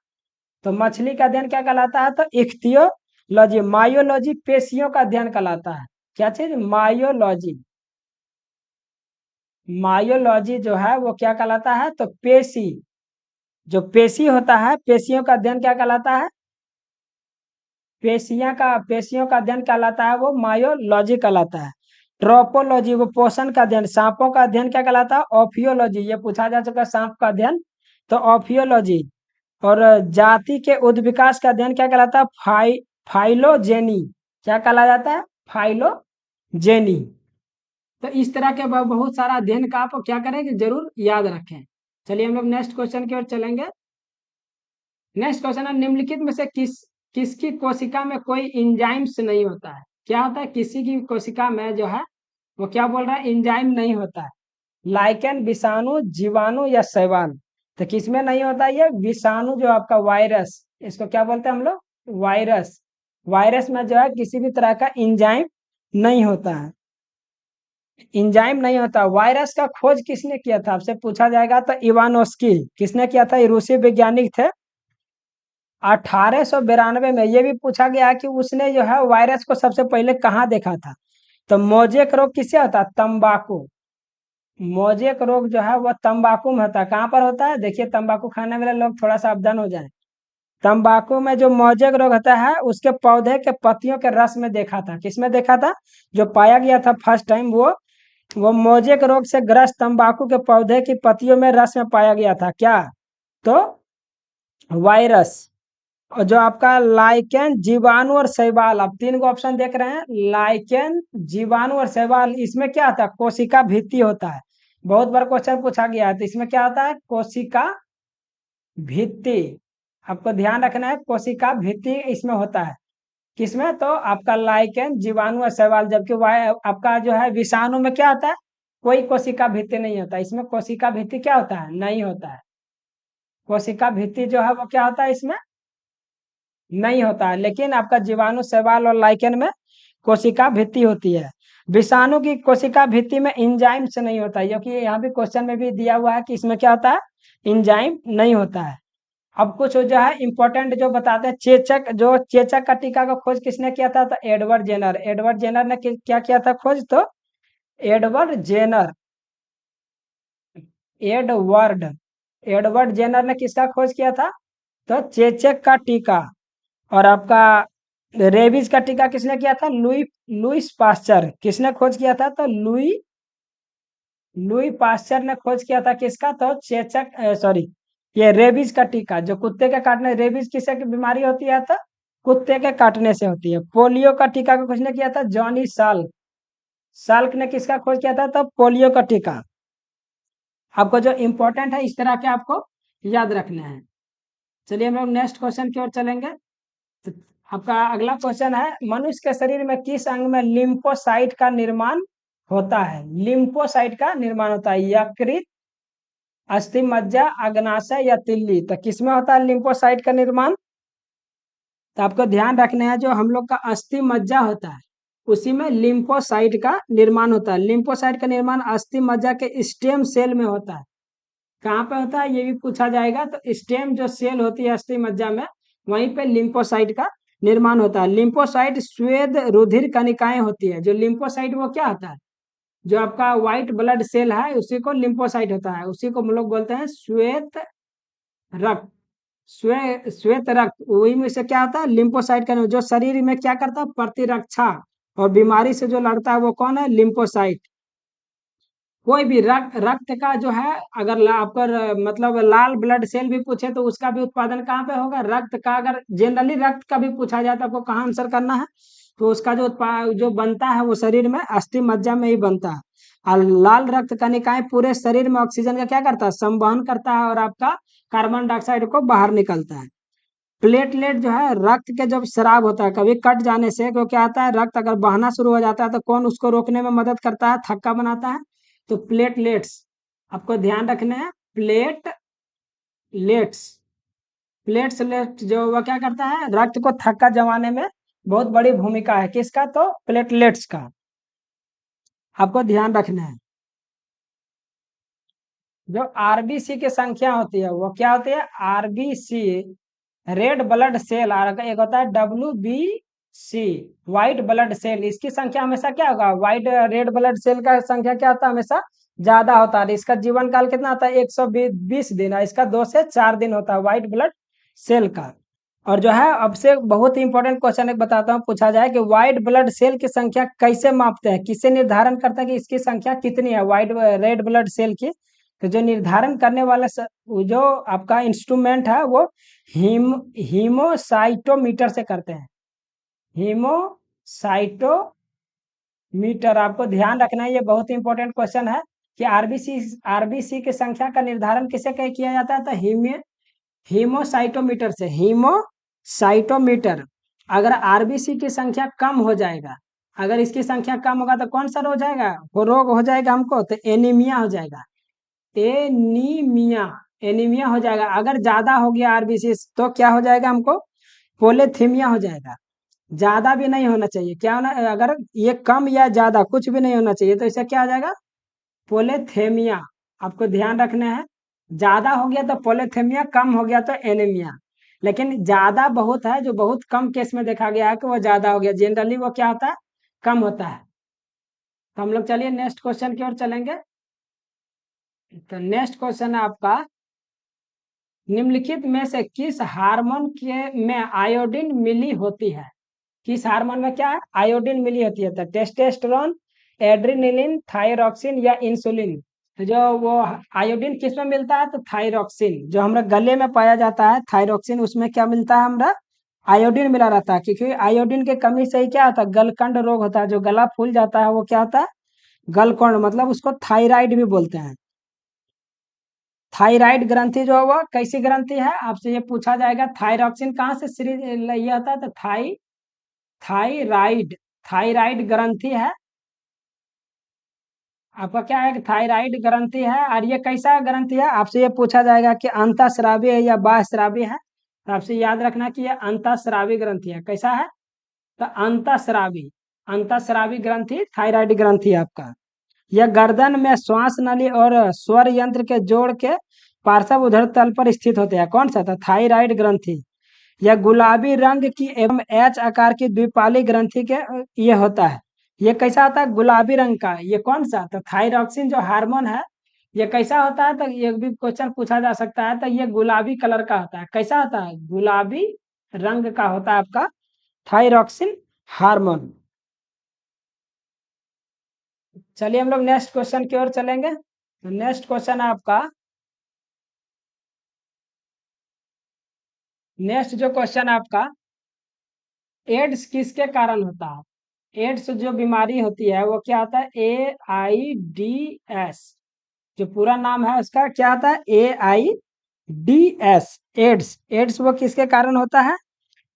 तो मछली का अध्ययन क्या कहलाता है? तो इख्तियोलॉजी। मायोलॉजी पेशियों का अध्ययन कहलाता है। क्या चीज? मायोलॉजी। मायोलॉजी जो है वो क्या कहलाता है? तो पेशी, जो पेशी होता है, पेशियों का अध्ययन क्या कहलाता है? पेशियों का अध्ययन कहलाता है वो मायोलॉजी कहलाता है। ट्रोपोलॉजी वो पोषण का अध्ययन, सांपों का अध्ययन क्या कहलाता है? ऑफियोलॉजी। ये पूछा जा चुका है सांप का अध्ययन, तो ऑफियोलॉजी। और जाति के उद्विकास का अध्ययन क्या कहलाता है? फाइलोजेनी। क्या कहा जाता है? फाइलोजेनी। तो इस तरह के बहुत सारा अध्ययन का आप क्या करें कि जरूर याद रखें। चलिए हम लोग नेक्स्ट क्वेश्चन की ओर चलेंगे। नेक्स्ट क्वेश्चन है, निम्नलिखित में से किसकी कोशिका में कोई इंजाइम्स नहीं होता है? क्या होता है? किसी की कोशिका में जो है वो क्या बोल रहा है? इंजाइम नहीं होता है। लाइकेन, विषाणु, जीवाणु या शैवाल। तो किसमें नहीं होता है? ये विषाणु जो आपका वायरस, इसको क्या बोलते हैं हम लोग? वायरस। वायरस में जो है किसी भी तरह का इंजाइम नहीं होता है, इंजाइम नहीं होता। वायरस का खोज किसने किया था? आपसे पूछा जाएगा तो इवानोस्की। किसने किया था? ये रूसी वैज्ञानिक थे। 1892 में। ये भी पूछा गया कि उसने जो है वायरस को सबसे पहले कहाँ देखा था? तो मोजेक रोग किससे होता है? तंबाकू। मोजेक रोग जो है वह तंबाकू में होता है। कहाँ पर होता है? देखिए, तंबाकू खाने वाले लोग थोड़ा सावधान हो जाए। तंबाकू में जो मोजेक रोग होता है उसके पौधे के पत्तियों के रस में देखा था। किसमें देखा था? जो पाया गया था फर्स्ट टाइम, वो मोजेक रोग से ग्रस्त तंबाकू के पौधे की पत्तियों में रस में पाया गया था। क्या? तो वायरस। और जो आपका लाइकेन, जीवाणु और शैवाल, आप तीन को ऑप्शन देख रहे हैं, लाइकेन, जीवाणु और शैवाल, इसमें क्या आता है? कोशिका भित्ति होता है। बहुत बार क्वेश्चन पूछा गया है, तो इसमें क्या होता है? कोशिका भित्ति। आपको ध्यान रखना है, कोशिका भित्ति इसमें होता है। किसमें? तो आपका लाइकेन, जीवाणु और शैवाल। जबकि आपका जो है विषाणु में क्या होता है? कोई कोशिका भित्ति नहीं होता। इसमें कोशिका भित्ति क्या होता है? नहीं होता है। कोशिका भित्ति जो है वो क्या होता है? इसमें नहीं होता है। लेकिन आपका जीवाणु, शैवाल और लाइकेन में कोशिका भित्ति होती है। विषाणु की कोशिका भित्ति में इंजाइम से नहीं होता है, क्योंकि यहाँ भी क्वेश्चन में भी दिया हुआ है कि इसमें क्या होता है? इंजाइम नहीं होता है। अब कुछ जो है इंपॉर्टेंट जो बताते हैं, चेचक, जो चेचक का टीका का खोज किसने किया था? तो एडवर्ड जेनर। एडवर्ड जेनर ने क्या किया था खोज? तो Edward Jenner, Edward Edward Jenner ने किसका खोज किया था? तो चेचक का टीका। और आपका रेबीज का टीका किसने किया था? Lewis pasture. किसने खोज किया था? तो लुई पास्चर ने खोज किया था। किसका? तो चेचक, सॉरी, ये रेबीज का टीका, जो कुत्ते के काटने, रेबीज किससे की बीमारी होती है? तो कुत्ते के काटने से होती है। पोलियो का टीका को किसने किया था? Johnny Salk. साल्क ने किसका खोज किया था? तो पोलियो का टीका। आपको जो इंपॉर्टेंट है इस तरह के आपको याद रखने हैं। चलिए हम लोग नेक्स्ट क्वेश्चन की ओर चलेंगे। तो आपका अगला क्वेश्चन है, मनुष्य के शरीर में किस अंग में लिम्फोसाइट का निर्माण होता है? लिम्फोसाइट का निर्माण होता है। यकृत, अस्थि मज्जा, अग्नाशय या तिल्ली। तो किसमें होता है लिम्फोसाइट का निर्माण? तो आपको ध्यान रखना है, जो हम लोग का अस्थि मज्जा होता है उसी में लिम्फोसाइट का निर्माण होता है। लिम्फोसाइट का निर्माण अस्थि मज्जा के स्टेम सेल में होता है। कहाँ पे होता है ये भी पूछा जाएगा। तो स्टेम जो सेल होती है अस्थि मज्जा में, वहीं पे लिम्फोसाइट का निर्माण होता है। लिम्फोसाइट श्वेत रुधिर कणिकाएं होती है। जो लिम्फोसाइट वो क्या होता है, जो आपका व्हाइट ब्लड सेल है उसी को लिम्फोसाइट होता है, उसी को हम लोग बोलते हैं श्वेत रक्त। श्वेत रक्त वही में से क्या होता है, लिम्फोसाइट का। जो शरीर में क्या करता है, प्रतिरक्षा और बीमारी से जो लड़ता है वो कौन है, लिम्फोसाइट। कोई भी रक्त का जो है, अगर आपका मतलब लाल ब्लड सेल भी पूछे तो उसका भी उत्पादन कहाँ पे होगा, रक्त का। अगर जनरली रक्त का भी पूछा जाए तो आपको कहाँ आंसर करना है, तो उसका जो उत्पाद जो बनता है वो शरीर में अस्थि मज्जा में ही बनता है। और लाल रक्त कणिकाएं पूरे शरीर में ऑक्सीजन का क्या करता है, संवहन करता है और आपका कार्बन डाइऑक्साइड को बाहर निकलता है। प्लेटलेट जो है रक्त के जब स्राव होता है, कभी कट जाने से तो क्या आता है, रक्त अगर बहना शुरू हो जाता है तो कौन उसको रोकने में मदद करता है, थक्का बनाता है। तो प्लेटलेट्स आपको ध्यान रखने हैं। प्लेटलेट्स प्लेटलेट्स जो वो क्या करता है, रक्त को थक्का जमाने में बहुत बड़ी भूमिका है। किसका, तो प्लेटलेट्स का, आपको ध्यान रखना है। जो आरबीसी की संख्या होती है वो क्या होती है, आरबीसी रेड ब्लड सेल, और एक होता है WBC व्हाइट ब्लड सेल। इसकी संख्या हमेशा क्या होगा, व्हाइट रेड ब्लड सेल का संख्या क्या होता है, हमेशा ज्यादा होता है। इसका जीवन काल कितना होता है, 120 दिन है। इसका 2 से 4 दिन होता है व्हाइट ब्लड सेल का। और जो है अब से बहुत ही इंपॉर्टेंट क्वेश्चन एक बताता हूँ, पूछा जाए कि व्हाइट ब्लड सेल की संख्या कैसे मापते हैं, किससे निर्धारण करता है कि इसकी संख्या कितनी है व्हाइट रेड ब्लड सेल की। तो जो निर्धारण करने वाला जो आपका इंस्ट्रूमेंट है वो हीमोसाइटोमीटर से करते हैं। हीमोसाइटोमीटर, आपको ध्यान रखना है, ये बहुत ही इंपॉर्टेंट क्वेश्चन है कि आरबीसी आरबीसी की संख्या का निर्धारण किसे किया जाता है, तो हीमोसाइटोमीटर से। हीमोसाइटोमीटर, अगर आरबीसी की संख्या कम हो जाएगा, अगर इसकी संख्या कम होगा तो कौन सा रोग हो जाएगा, वो रोग हो जाएगा हमको, तो एनीमिया हो जाएगा। एनीमिया, एनीमिया हो जाएगा। अगर ज्यादा हो गया आरबीसी तो क्या हो जाएगा हमको, पोलेथीमिया हो जाएगा। ज्यादा भी नहीं होना चाहिए, क्या होना, अगर ये कम या ज्यादा कुछ भी नहीं होना चाहिए तो इसे क्या हो जाएगा, पोलेथेमिया। आपको ध्यान रखना है, ज्यादा हो गया तो पोलेथेमिया, कम हो गया तो एनीमिया। लेकिन ज्यादा बहुत है, जो बहुत कम केस में देखा गया है कि वो ज्यादा हो गया, जनरली वो क्या होता है, कम होता है। तो हम लोग चलिए नेक्स्ट क्वेश्चन की ओर चलेंगे। तो नेक्स्ट क्वेश्चन है आपका, निम्नलिखित में से किस हार्मोन के में आयोडीन मिली होती है। किस हार्मोन में क्या है, आयोडीन मिली होती है। तो टेस्टोस्टेरोन, एड्रेनलिन, थायरॉक्सिन या इंसुलिन। तो जो वो आयोडीन किस में मिलता है, तो थायरॉक्सिन, जो हमारे गले में पाया जाता है थायरॉक्सिन, उसमें क्या मिलता है हमारा, आयोडीन मिला रहता है। क्योंकि आयोडीन की कमी से ही क्या होता है, गलकंड रोग होता है, जो गला फूल जाता है वो क्या होता है, गलकंड, मतलब उसको थायराइड भी बोलते हैं। थायराइड ग्रंथि जो है वो कैसी ग्रंथि है, आपसे ये पूछा जाएगा। थायरॉक्सिन कहाँ से सीरीज ये होता है, तो थायराइड, थायराइड ग्रंथि है। आपका क्या है, थायराइड ग्रंथि है। और ये कैसा ग्रंथि है, आपसे ये पूछा जाएगा कि अंतःस्रावी है या बाह्यस्रावी है। तो आपसे याद रखना कि ये अंतःस्रावी ग्रंथि है। कैसा है, तो अंतःस्रावी, अंतःस्रावी ग्रंथि थायराइड ग्रंथि है आपका। यह गर्दन में श्वास नली और स्वर यंत्र के जोड़ के पार्श्व उधर तल पर स्थित होते हैं। कौन सा था, थायराइड ग्रंथि। यह गुलाबी रंग की एवं एच आकार की द्विपाली ग्रंथि के ये होता है। ये कैसा होता है, गुलाबी रंग का। ये कौन सा, तो थायरॉक्सिन जो हार्मोन है, ये कैसा होता है, तो ये भी क्वेश्चन पूछा जा सकता है। तो ये गुलाबी कलर का होता है। कैसा होता है, गुलाबी रंग का होता है आपका थायरॉक्सिन हार्मोन। चलिए हम लोग नेक्स्ट क्वेश्चन की ओर चलेंगे। तो नेक्स्ट क्वेश्चन है आपका, नेक्स्ट जो क्वेश्चन है आपका, एड्स किसके कारण होता है। एड्स जो बीमारी होती है वो क्या होता है, AIDS, जो पूरा नाम है उसका क्या होता है, AIDS, एड्स। एड्स वो किसके कारण होता है,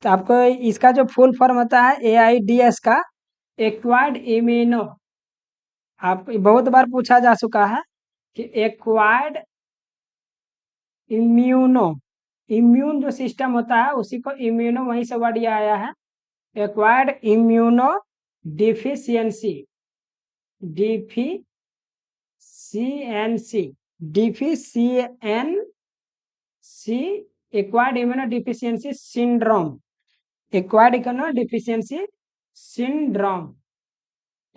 तो आपको इसका जो फुल फॉर्म होता है AIDS का, एक्वायर्ड इम्यूनो। आप बहुत बार पूछा जा चुका है कि एक्वायर्ड इम्यूनो, इम्यून जो सिस्टम होता है उसी को इम्यूनो, वहीं से वर्ड ये आया है, acquired immuno deficiency, deficiency, deficiency, acquired immunodeficiency syndrome, acquired immunodeficiency syndrome.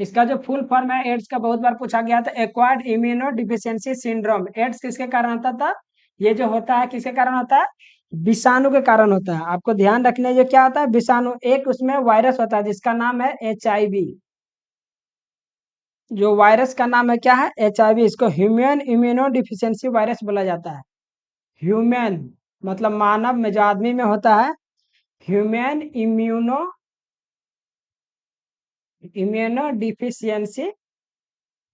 इसका जो फुल फॉर्म है, एड्स का बहुत बार पूछा गया था, acquired immunodeficiency syndrome. AIDS किसके कारण होता था? ये जो होता है किसके कारण होता है? विषाणु के कारण होता है। आपको ध्यान रखने जो क्या होता है, विषाणु, एक उसमें वायरस होता है जिसका नाम है HIV। जो वायरस का नाम है क्या है? HIV। इसको ह्यूमन इम्यूनो डिफिशियंसी वायरस बोला जाता है। ह्यूमन मतलब मानव में, जो आदमी में होता है, ह्यूमन इम्यूनो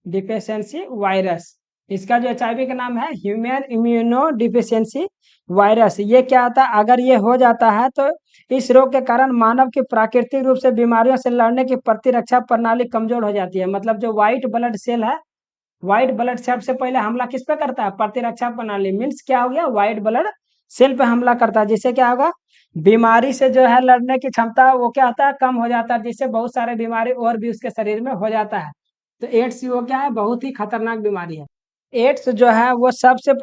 डिफिशियंसी वायरस। इसका जो HIV का नाम है ह्यूमन इम्यूनो डिफिशियंसी वायरस। ये क्या होता है? अगर ये हो जाता है तो इस रोग के कारण मानव की प्राकृतिक रूप से बीमारियों से लड़ने की प्रतिरक्षा प्रणाली कमजोर हो जाती है। मतलब जो व्हाइट ब्लड सेल है, व्हाइट ब्लड सेल से पहले हमला किस पे करता है? प्रतिरक्षा प्रणाली। मीन्स क्या हो गया? व्हाइट ब्लड सेल पे हमला करता है, जिससे क्या होगा? बीमारी से जो है लड़ने की क्षमता वो क्या होता है? कम हो जाता है, जिससे बहुत सारे बीमारी और भी उसके शरीर में हो जाता है। तो एड्स वो क्या है? बहुत ही खतरनाक बीमारी है। एड्स जो है वो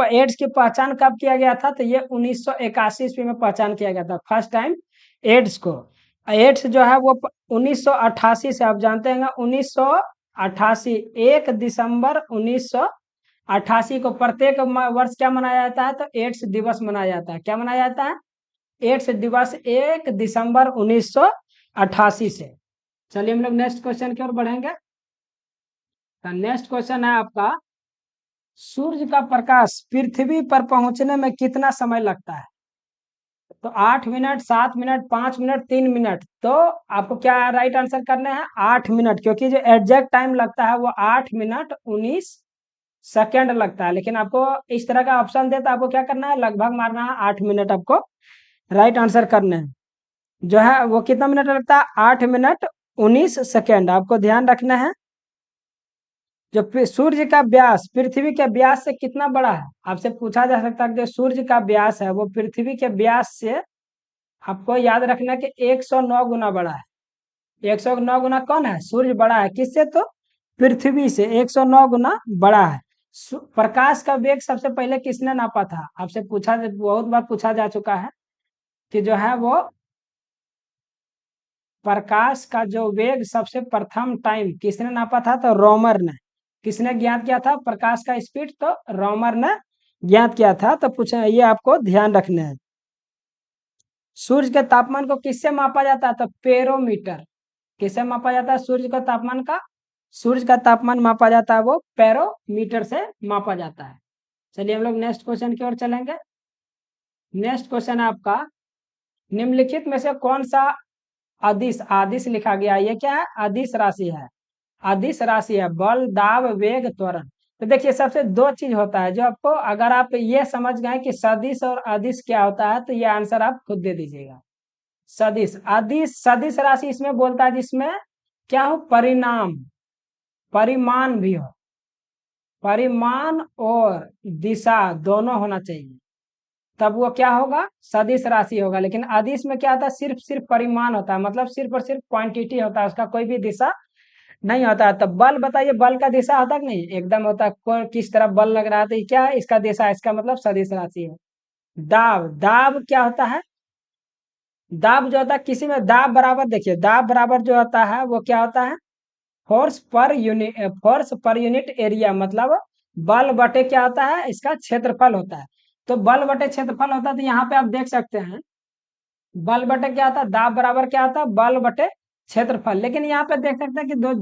एड्स की पहचान कब किया गया था? तो ये 1981 ईस्वी में पहचान किया गया था फर्स्ट टाइम एड्स को। एड्स जो है वो 1988 से, आप जानते हैं 1988, 1 दिसंबर 1988 को प्रत्येक वर्ष क्या मनाया जाता है? तो एड्स दिवस मनाया जाता है। क्या मनाया जाता है? एड्स दिवस 1 दिसंबर 1988 से। चलिए हम लोग नेक्स्ट क्वेश्चन की ओर बढ़ेंगे। नेक्स्ट क्वेश्चन है आपका, सूर्य का प्रकाश पृथ्वी पर पहुंचने में कितना समय लगता है? तो 8 मिनट, 7 मिनट, 5 मिनट, 3 मिनट। तो आपको क्या राइट आंसर करना है? 8 मिनट, क्योंकि जो एग्जैक्ट टाइम लगता है वो 8 मिनट 19 सेकेंड लगता है। लेकिन आपको इस तरह का ऑप्शन देता है, आपको क्या करना है? लगभग मारना है, 8 मिनट आपको राइट आंसर करना है। जो है वो कितना मिनट लगता है? 8 मिनट 19 सेकेंड। आपको ध्यान रखना है। जो सूर्य का व्यास पृथ्वी के व्यास से कितना बड़ा है? आपसे पूछा जा सकता है कि जो सूर्य का व्यास है वो पृथ्वी के व्यास से, आपको याद रखना कि 109 गुना बड़ा है। 109 गुना कौन है? सूर्य बड़ा है। किससे? तो पृथ्वी से 109 गुना बड़ा है। प्रकाश का वेग सबसे पहले किसने नापा था? आपसे पूछा, बहुत बार पूछा जा चुका है कि जो है वो प्रकाश का जो वेग सबसे प्रथम टाइम किसने नापा था? तो रोमर ने। किसने ज्ञात किया था प्रकाश का स्पीड? तो रोमर ने ज्ञात किया था। तो पूछे, ये आपको ध्यान रखना है। सूर्य के तापमान को किससे मापा जाता है? तो पेरोमीटर। किससे मापा जाता है सूर्य का तापमान का? सूर्य का तापमान मापा जाता है वो पेरोमीटर से मापा जाता है। चलिए हम लोग नेक्स्ट क्वेश्चन की ओर चलेंगे। नेक्स्ट क्वेश्चन है आपका, निम्नलिखित में से कौन सा अदिश, आदिश लिखा गया, ये क्या है? अदिश राशि है। अदिश राशि है। बल, दाब, वेग, त्वरण। तो देखिए सबसे दो चीज होता है जो आपको, अगर आप ये समझ गए कि सदिश और अदिश क्या होता है, तो ये आंसर आप खुद दे दीजिएगा। सदिश, अदिश, सदिश राशि इसमें बोलता है जिसमें क्या हो? परिणाम, परिमाण भी हो। परिमाण और दिशा दोनों होना चाहिए, तब वो क्या होगा? सदिश राशि होगा। लेकिन अदिश में क्या होता है? सिर्फ परिमाण होता है, मतलब सिर्फ और सिर्फ क्वांटिटी होता है, उसका कोई भी दिशा नहीं होता है। तो बल, बताइए बल का दिशा होता है कि नहीं? एकदम होता है। किस तरफ बल लग रहा है तो ये क्या है? इसका दिशा, इसका मतलब सदिश राशि है। दाब, दाब क्या होता है? दाब जो होता है, किसी में दाब बराबर, देखिए दाब बराबर जो होता है वो क्या होता है? Force per unit area. मतलब बल बटे क्या होता है? इसका क्षेत्रफल होता है। तो बल बटे क्षेत्रफल होता है। तो यहाँ पे आप देख सकते हैं बल बटे क्या होता है? दाब बराबर क्या होता है? बल बटे क्षेत्रफल। लेकिन यहाँ पे देख सकते हैं कि दो,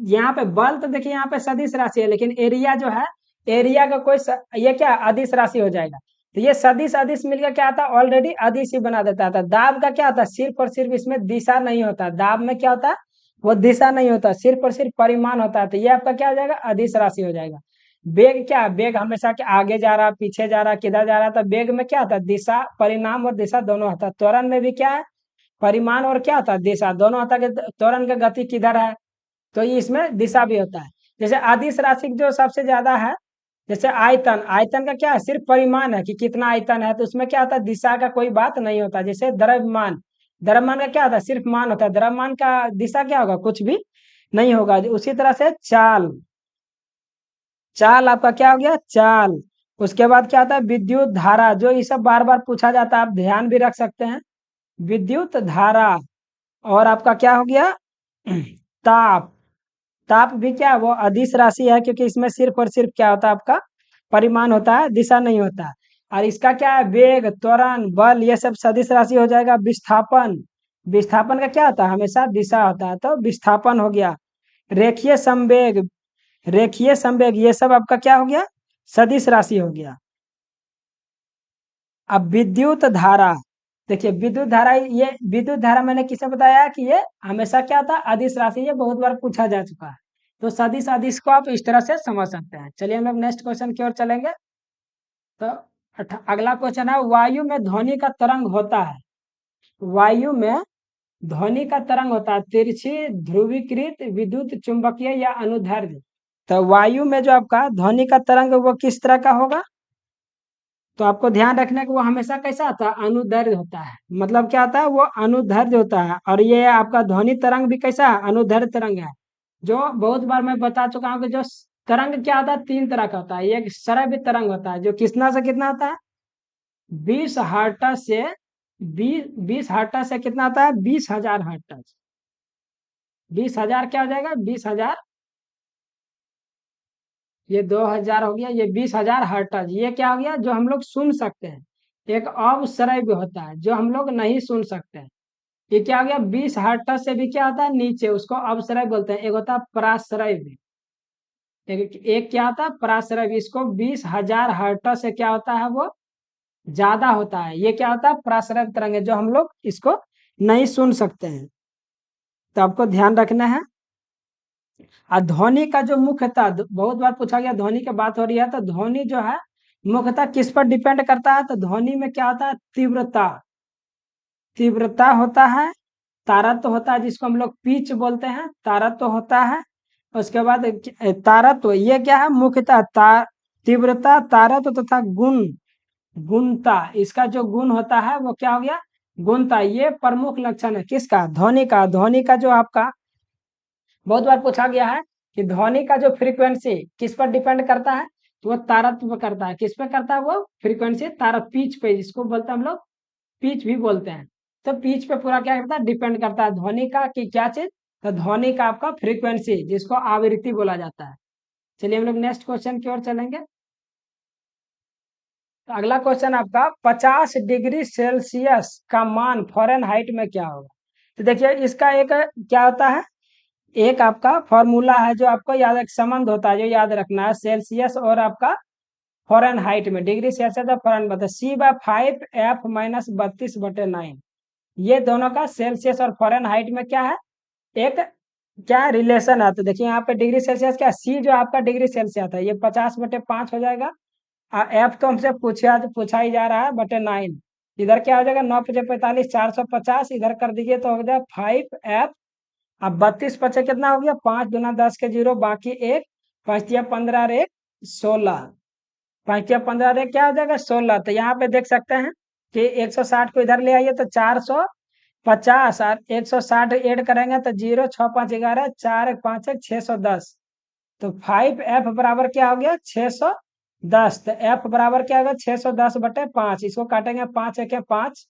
यहाँ पे बल तो देखिए यहाँ पे सदिश राशि है, लेकिन एरिया जो है, एरिया का कोई ये क्या अदिश राशि हो जाएगा। तो ये सदिश अदिश मिलकर क्या आता है? ऑलरेडी अदिश ही बना देता था। दाब का क्या होता है? सिर्फ और सिर्फ इसमें दिशा नहीं होता। दाब में क्या होता है? वो दिशा नहीं होता, सिर्फ और सिर्फ परिमाण होता है। तो ये आपका क्या हो जाएगा? अदिश राशि हो जाएगा। वेग क्या है? वेग हमेशा के आगे जा रहा, पीछे जा रहा, किधर जा रहा था। वेग में क्या होता है? दिशा, परिणाम और दिशा दोनों होता है। त्वरण में भी क्या है? परिमाण और क्या होता है? दिशा दोनों होता है। कि त्वरण का गति किधर है, तो ये इसमें दिशा भी होता है। जैसे अदिश राशि जो सबसे ज्यादा है, जैसे आयतन, आयतन का क्या है? सिर्फ परिमाण है कि कितना आयतन है, तो उसमें क्या होता है? दिशा का कोई बात नहीं होता। जैसे द्रव्यमान, द्रव्यमान का क्या होता है? सिर्फ मान होता है। द्रव्यमान का दिशा क्या होगा? कुछ भी नहीं होगा। उसी तरह से चाल, चाल आपका क्या हो गया? चाल, उसके बाद क्या होता है विद्युत धारा, जो ये सब बार बार पूछा जाता है, आप ध्यान भी रख सकते हैं। विद्युत धारा। और आपका क्या हो गया ताप। ताप भी क्या है, वो अदिश राशि है, क्योंकि इसमें सिर्फ और सिर्फ क्या होता है आपका परिमाण होता है, दिशा नहीं होता। और इसका क्या है वेग, त्वरण, बल, ये सब सदिश राशि हो जाएगा। विस्थापन, विस्थापन का क्या होता है हमेशा दिशा होता है, तो विस्थापन हो गया। रेखीय संवेग, रेखीय संवेग, ये सब आपका क्या हो गया सदिश राशि हो गया। अब विद्युत धारा, देखिए विद्युत धारा, ये विद्युत धारा मैंने किसे बताया कि ये हमेशा क्या था अदिश राशि, ये बहुत बार पूछा जा चुका है। तो सदिश अदिश को आप इस तरह से समझ सकते हैं। चलिए हम लोग नेक्स्ट क्वेश्चन की ओर चलेंगे। तो अगला क्वेश्चन है, वायु में ध्वनि का तरंग होता है। वायु में ध्वनि का तरंग होता है तिरछी, ध्रुवीकृत, विद्युत चुंबकीय या अनुदैर्ध्य। तो वायु में जो आपका ध्वनि का तरंग वो किस तरह का होगा, तो आपको ध्यान रखना कि वो हमेशा कैसा होता है अनुदैर्ध्य होता है। मतलब क्या होता है वो अनुदैर्ध्य होता है। और ये आपका ध्वनि तरंग भी कैसा है अनुदैर्ध्य तरंग है। जो बहुत बार मैं बता चुका हूँ कि जो तरंग क्या होता है तीन तरह का होता है। एक श्रव्य तरंग होता है जो कितना से कितना होता है 20 हर्ट्ज से 20 20 हर्ट्ज से कितना होता है 20,000 हर्ट्ज। 20,000 क्या हो जाएगा 20,000, ये 2,000 हो गया, ये 20,000 हर्ट्ज। ये क्या हो गया जो हम लोग सुन सकते हैं। एक अवश्रव्य होता है जो हम लोग नहीं सुन सकते हैं। ये क्या हो गया 20 हर्ट्ज से भी क्या होता है नीचे, उसको अवश्रव्य बोलते हैं। एक होता है पराश्रव्य, एक क्या होता है पराश्रव्य। इसको 20,000 हर्ट्ज से क्या होता है वो ज्यादा होता है। ये क्या होता है पराश्रव्य तरंग है जो हम लोग इसको नहीं सुन सकते हैं। तो आपको ध्यान रखना है। और ध्वनि का जो मुख्यतः बहुत बार पूछा गया ध्वनि की बात हो रही है, तो ध्वनि जो है मुख्यतः किस पर डिपेंड करता है, तो ध्वनि में क्या होता है तीव्रता, तीव्रता होता है, तारत्व होता है जिसको हम लोग पिच बोलते हैं, तारत्व होता है। उसके बाद तारत्व ये क्या है मुख्यतः तीव्रता, तारत्व तथा गुण, गुणता। इसका जो गुण होता है वो क्या हो गया गुणता। ये प्रमुख लक्षण है किसका ध्वनि का। ध्वनि का जो आपका बहुत बार पूछा गया है कि ध्वनि का जो फ्रीक्वेंसी किस पर डिपेंड करता है, तो वो तारत्व पे करता है। किस पे करता है वो फ्रीक्वेंसी तारत्व पिच पे, जिसको बोलते हैं हम लोग पिच भी बोलते हैं। तो पिच पे पूरा क्या करता है डिपेंड करता है ध्वनि का कि क्या चीज, तो ध्वनि का आपका फ्रीक्वेंसी जिसको आवृत्ति बोला जाता है। चलिए हम लोग नेक्स्ट क्वेश्चन की ओर चलेंगे। तो अगला क्वेश्चन आपका 50 डिग्री सेल्सियस का मान फ़ारेनहाइट में क्या होगा। तो देखिए इसका एक क्या होता है, एक आपका फॉर्मूला है जो आपको याद, एक संबंध होता है जो याद रखना है सेल्सियस और आपका फ़ारेनहाइट में। डिग्री सेल्सियस और फॉरेन बता C/5F-32/9। ये दोनों का सेल्सियस और फ़ारेनहाइट में क्या है एक क्या रिलेशन है। तो देखिए यहाँ पे डिग्री सेल्सियस क्या सी जो आपका डिग्री सेल्सियस है ये 50/5 हो जाएगा। एफ तो हमसे पूछा ही जा रहा है बटे 9। इधर क्या हो जाएगा 9×5=45, 450 इधर कर दीजिए तो हो जाएगा 5F। अब 32 कितना हो गया 5×2 = 10 के 0 बाकी एक 5×15 और एक 16, 5×15 और एक क्या हो जाएगा 16। तो यहाँ पे देख सकते हैं कि 160 को इधर ले आइए तो 450 और 160 ऐड करेंगे तो 0 6 5 11 4 1 5 1 610। तो 5F बराबर क्या हो गया 610। तो F बराबर क्या होगा 610/5। इसको काटेंगे 5×1=5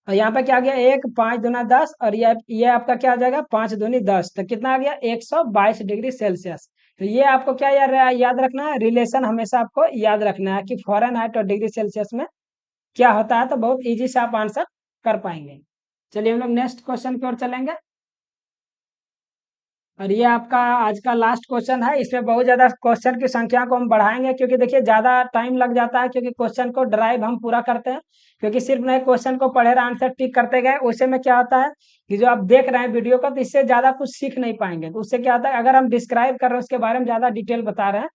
और यहाँ पे क्या आ गया 1 5×2 = 10 और ये आपका क्या आ जाएगा 5×2 = 10। तो कितना आ गया 122 डिग्री सेल्सियस। तो ये आपको क्या याद रखना है रिलेशन हमेशा आपको याद रखना है कि फ़ारेनहाइट और डिग्री सेल्सियस में क्या होता है। तो बहुत इजी से आप आंसर कर पाएंगे। चलिए हम लोग नेक्स्ट क्वेश्चन की ओर चलेंगे। और ये आपका आज का लास्ट क्वेश्चन है। इसमें बहुत ज्यादा क्वेश्चन की संख्या को हम बढ़ाएंगे क्योंकि देखिए ज्यादा टाइम लग जाता है, क्योंकि क्वेश्चन को ड्राइव हम पूरा करते हैं। क्योंकि सिर्फ नए क्वेश्चन को पढ़े रहे आंसर टिक करते गए उससे में क्या होता है कि जो आप देख रहे हैं वीडियो को तो इससे ज्यादा कुछ सीख नहीं पाएंगे। तो उससे क्या होता है अगर हम डिस्क्राइब कर रहे हैं उसके बारे में ज्यादा डिटेल बता रहे हैं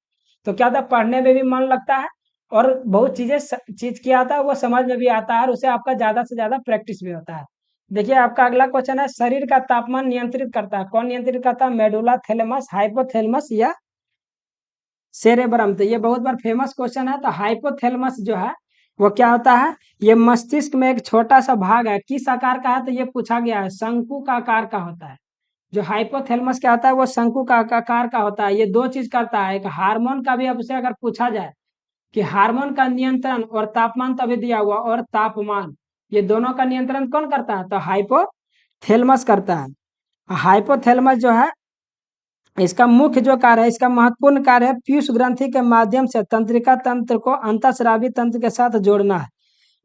तो क्या होता है पढ़ने में भी मन लगता है और बहुत चीज क्या आता है वो समझ में भी आता है और उससे आपका ज्यादा से ज्यादा प्रैक्टिस भी होता है। देखिए आपका अगला क्वेश्चन है शरीर का तापमान नियंत्रित करता है कौन नियंत्रित करता है मेडुला थैलेमस, हाइपोथैलेमस या सेरेब्रम। तो ये बहुत बार फेमस क्वेश्चन है। तो हाइपोथैलेमस जो है वो क्या होता है ये मस्तिष्क में एक छोटा सा भाग है, किस आकार का है तो ये पूछा गया है शंकु का आकार का होता है। जो हाइपोथैलेमस क्या होता है वो शंकु का आकार का होता है। ये दो चीज करता है, एक हार्मोन का भी आपसे अगर पूछा जाए कि हार्मोन का नियंत्रण और तापमान तो अभी दिया हुआ, और तापमान, ये दोनों का नियंत्रण कौन करता है? तो हाइपोथैलेमस करता है। हाइपोथैलेमस जो है, इसका मुख्य जो कार्य है, इसका महत्वपूर्ण कार्य है पीयूष ग्रंथि के माध्यम से तंत्रिका तंत्र को अंतःस्रावी तंत्र के साथ जोड़ना है।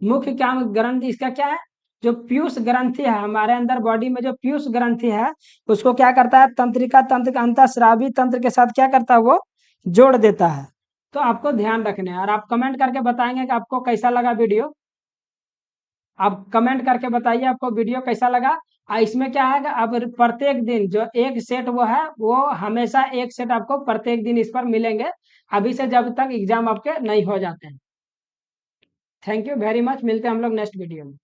मुख्य क्या ग्रंथि इसका क्या है? जो पीयूष ग्रंथि है हमारे अंदर बॉडी में, जो पीयूष ग्रंथि है उसको क्या करता है? तंत्रिका तंत्र के अंतःस्रावी तंत्र के साथ क्या करता है? वो जोड़ देता है। तो आपको ध्यान रखना है, और आप कमेंट करके बताएंगे कि आपको कैसा लगा वीडियो। आप कमेंट करके बताइए आपको वीडियो कैसा लगा। इसमें क्या है कि अब प्रत्येक दिन जो एक सेट वो है, वो हमेशा एक सेट आपको प्रत्येक दिन इस पर मिलेंगे, अभी से जब तक एग्जाम आपके नहीं हो जाते हैं। थैंक यू वेरी मच, मिलते हैं हम लोग नेक्स्ट वीडियो में।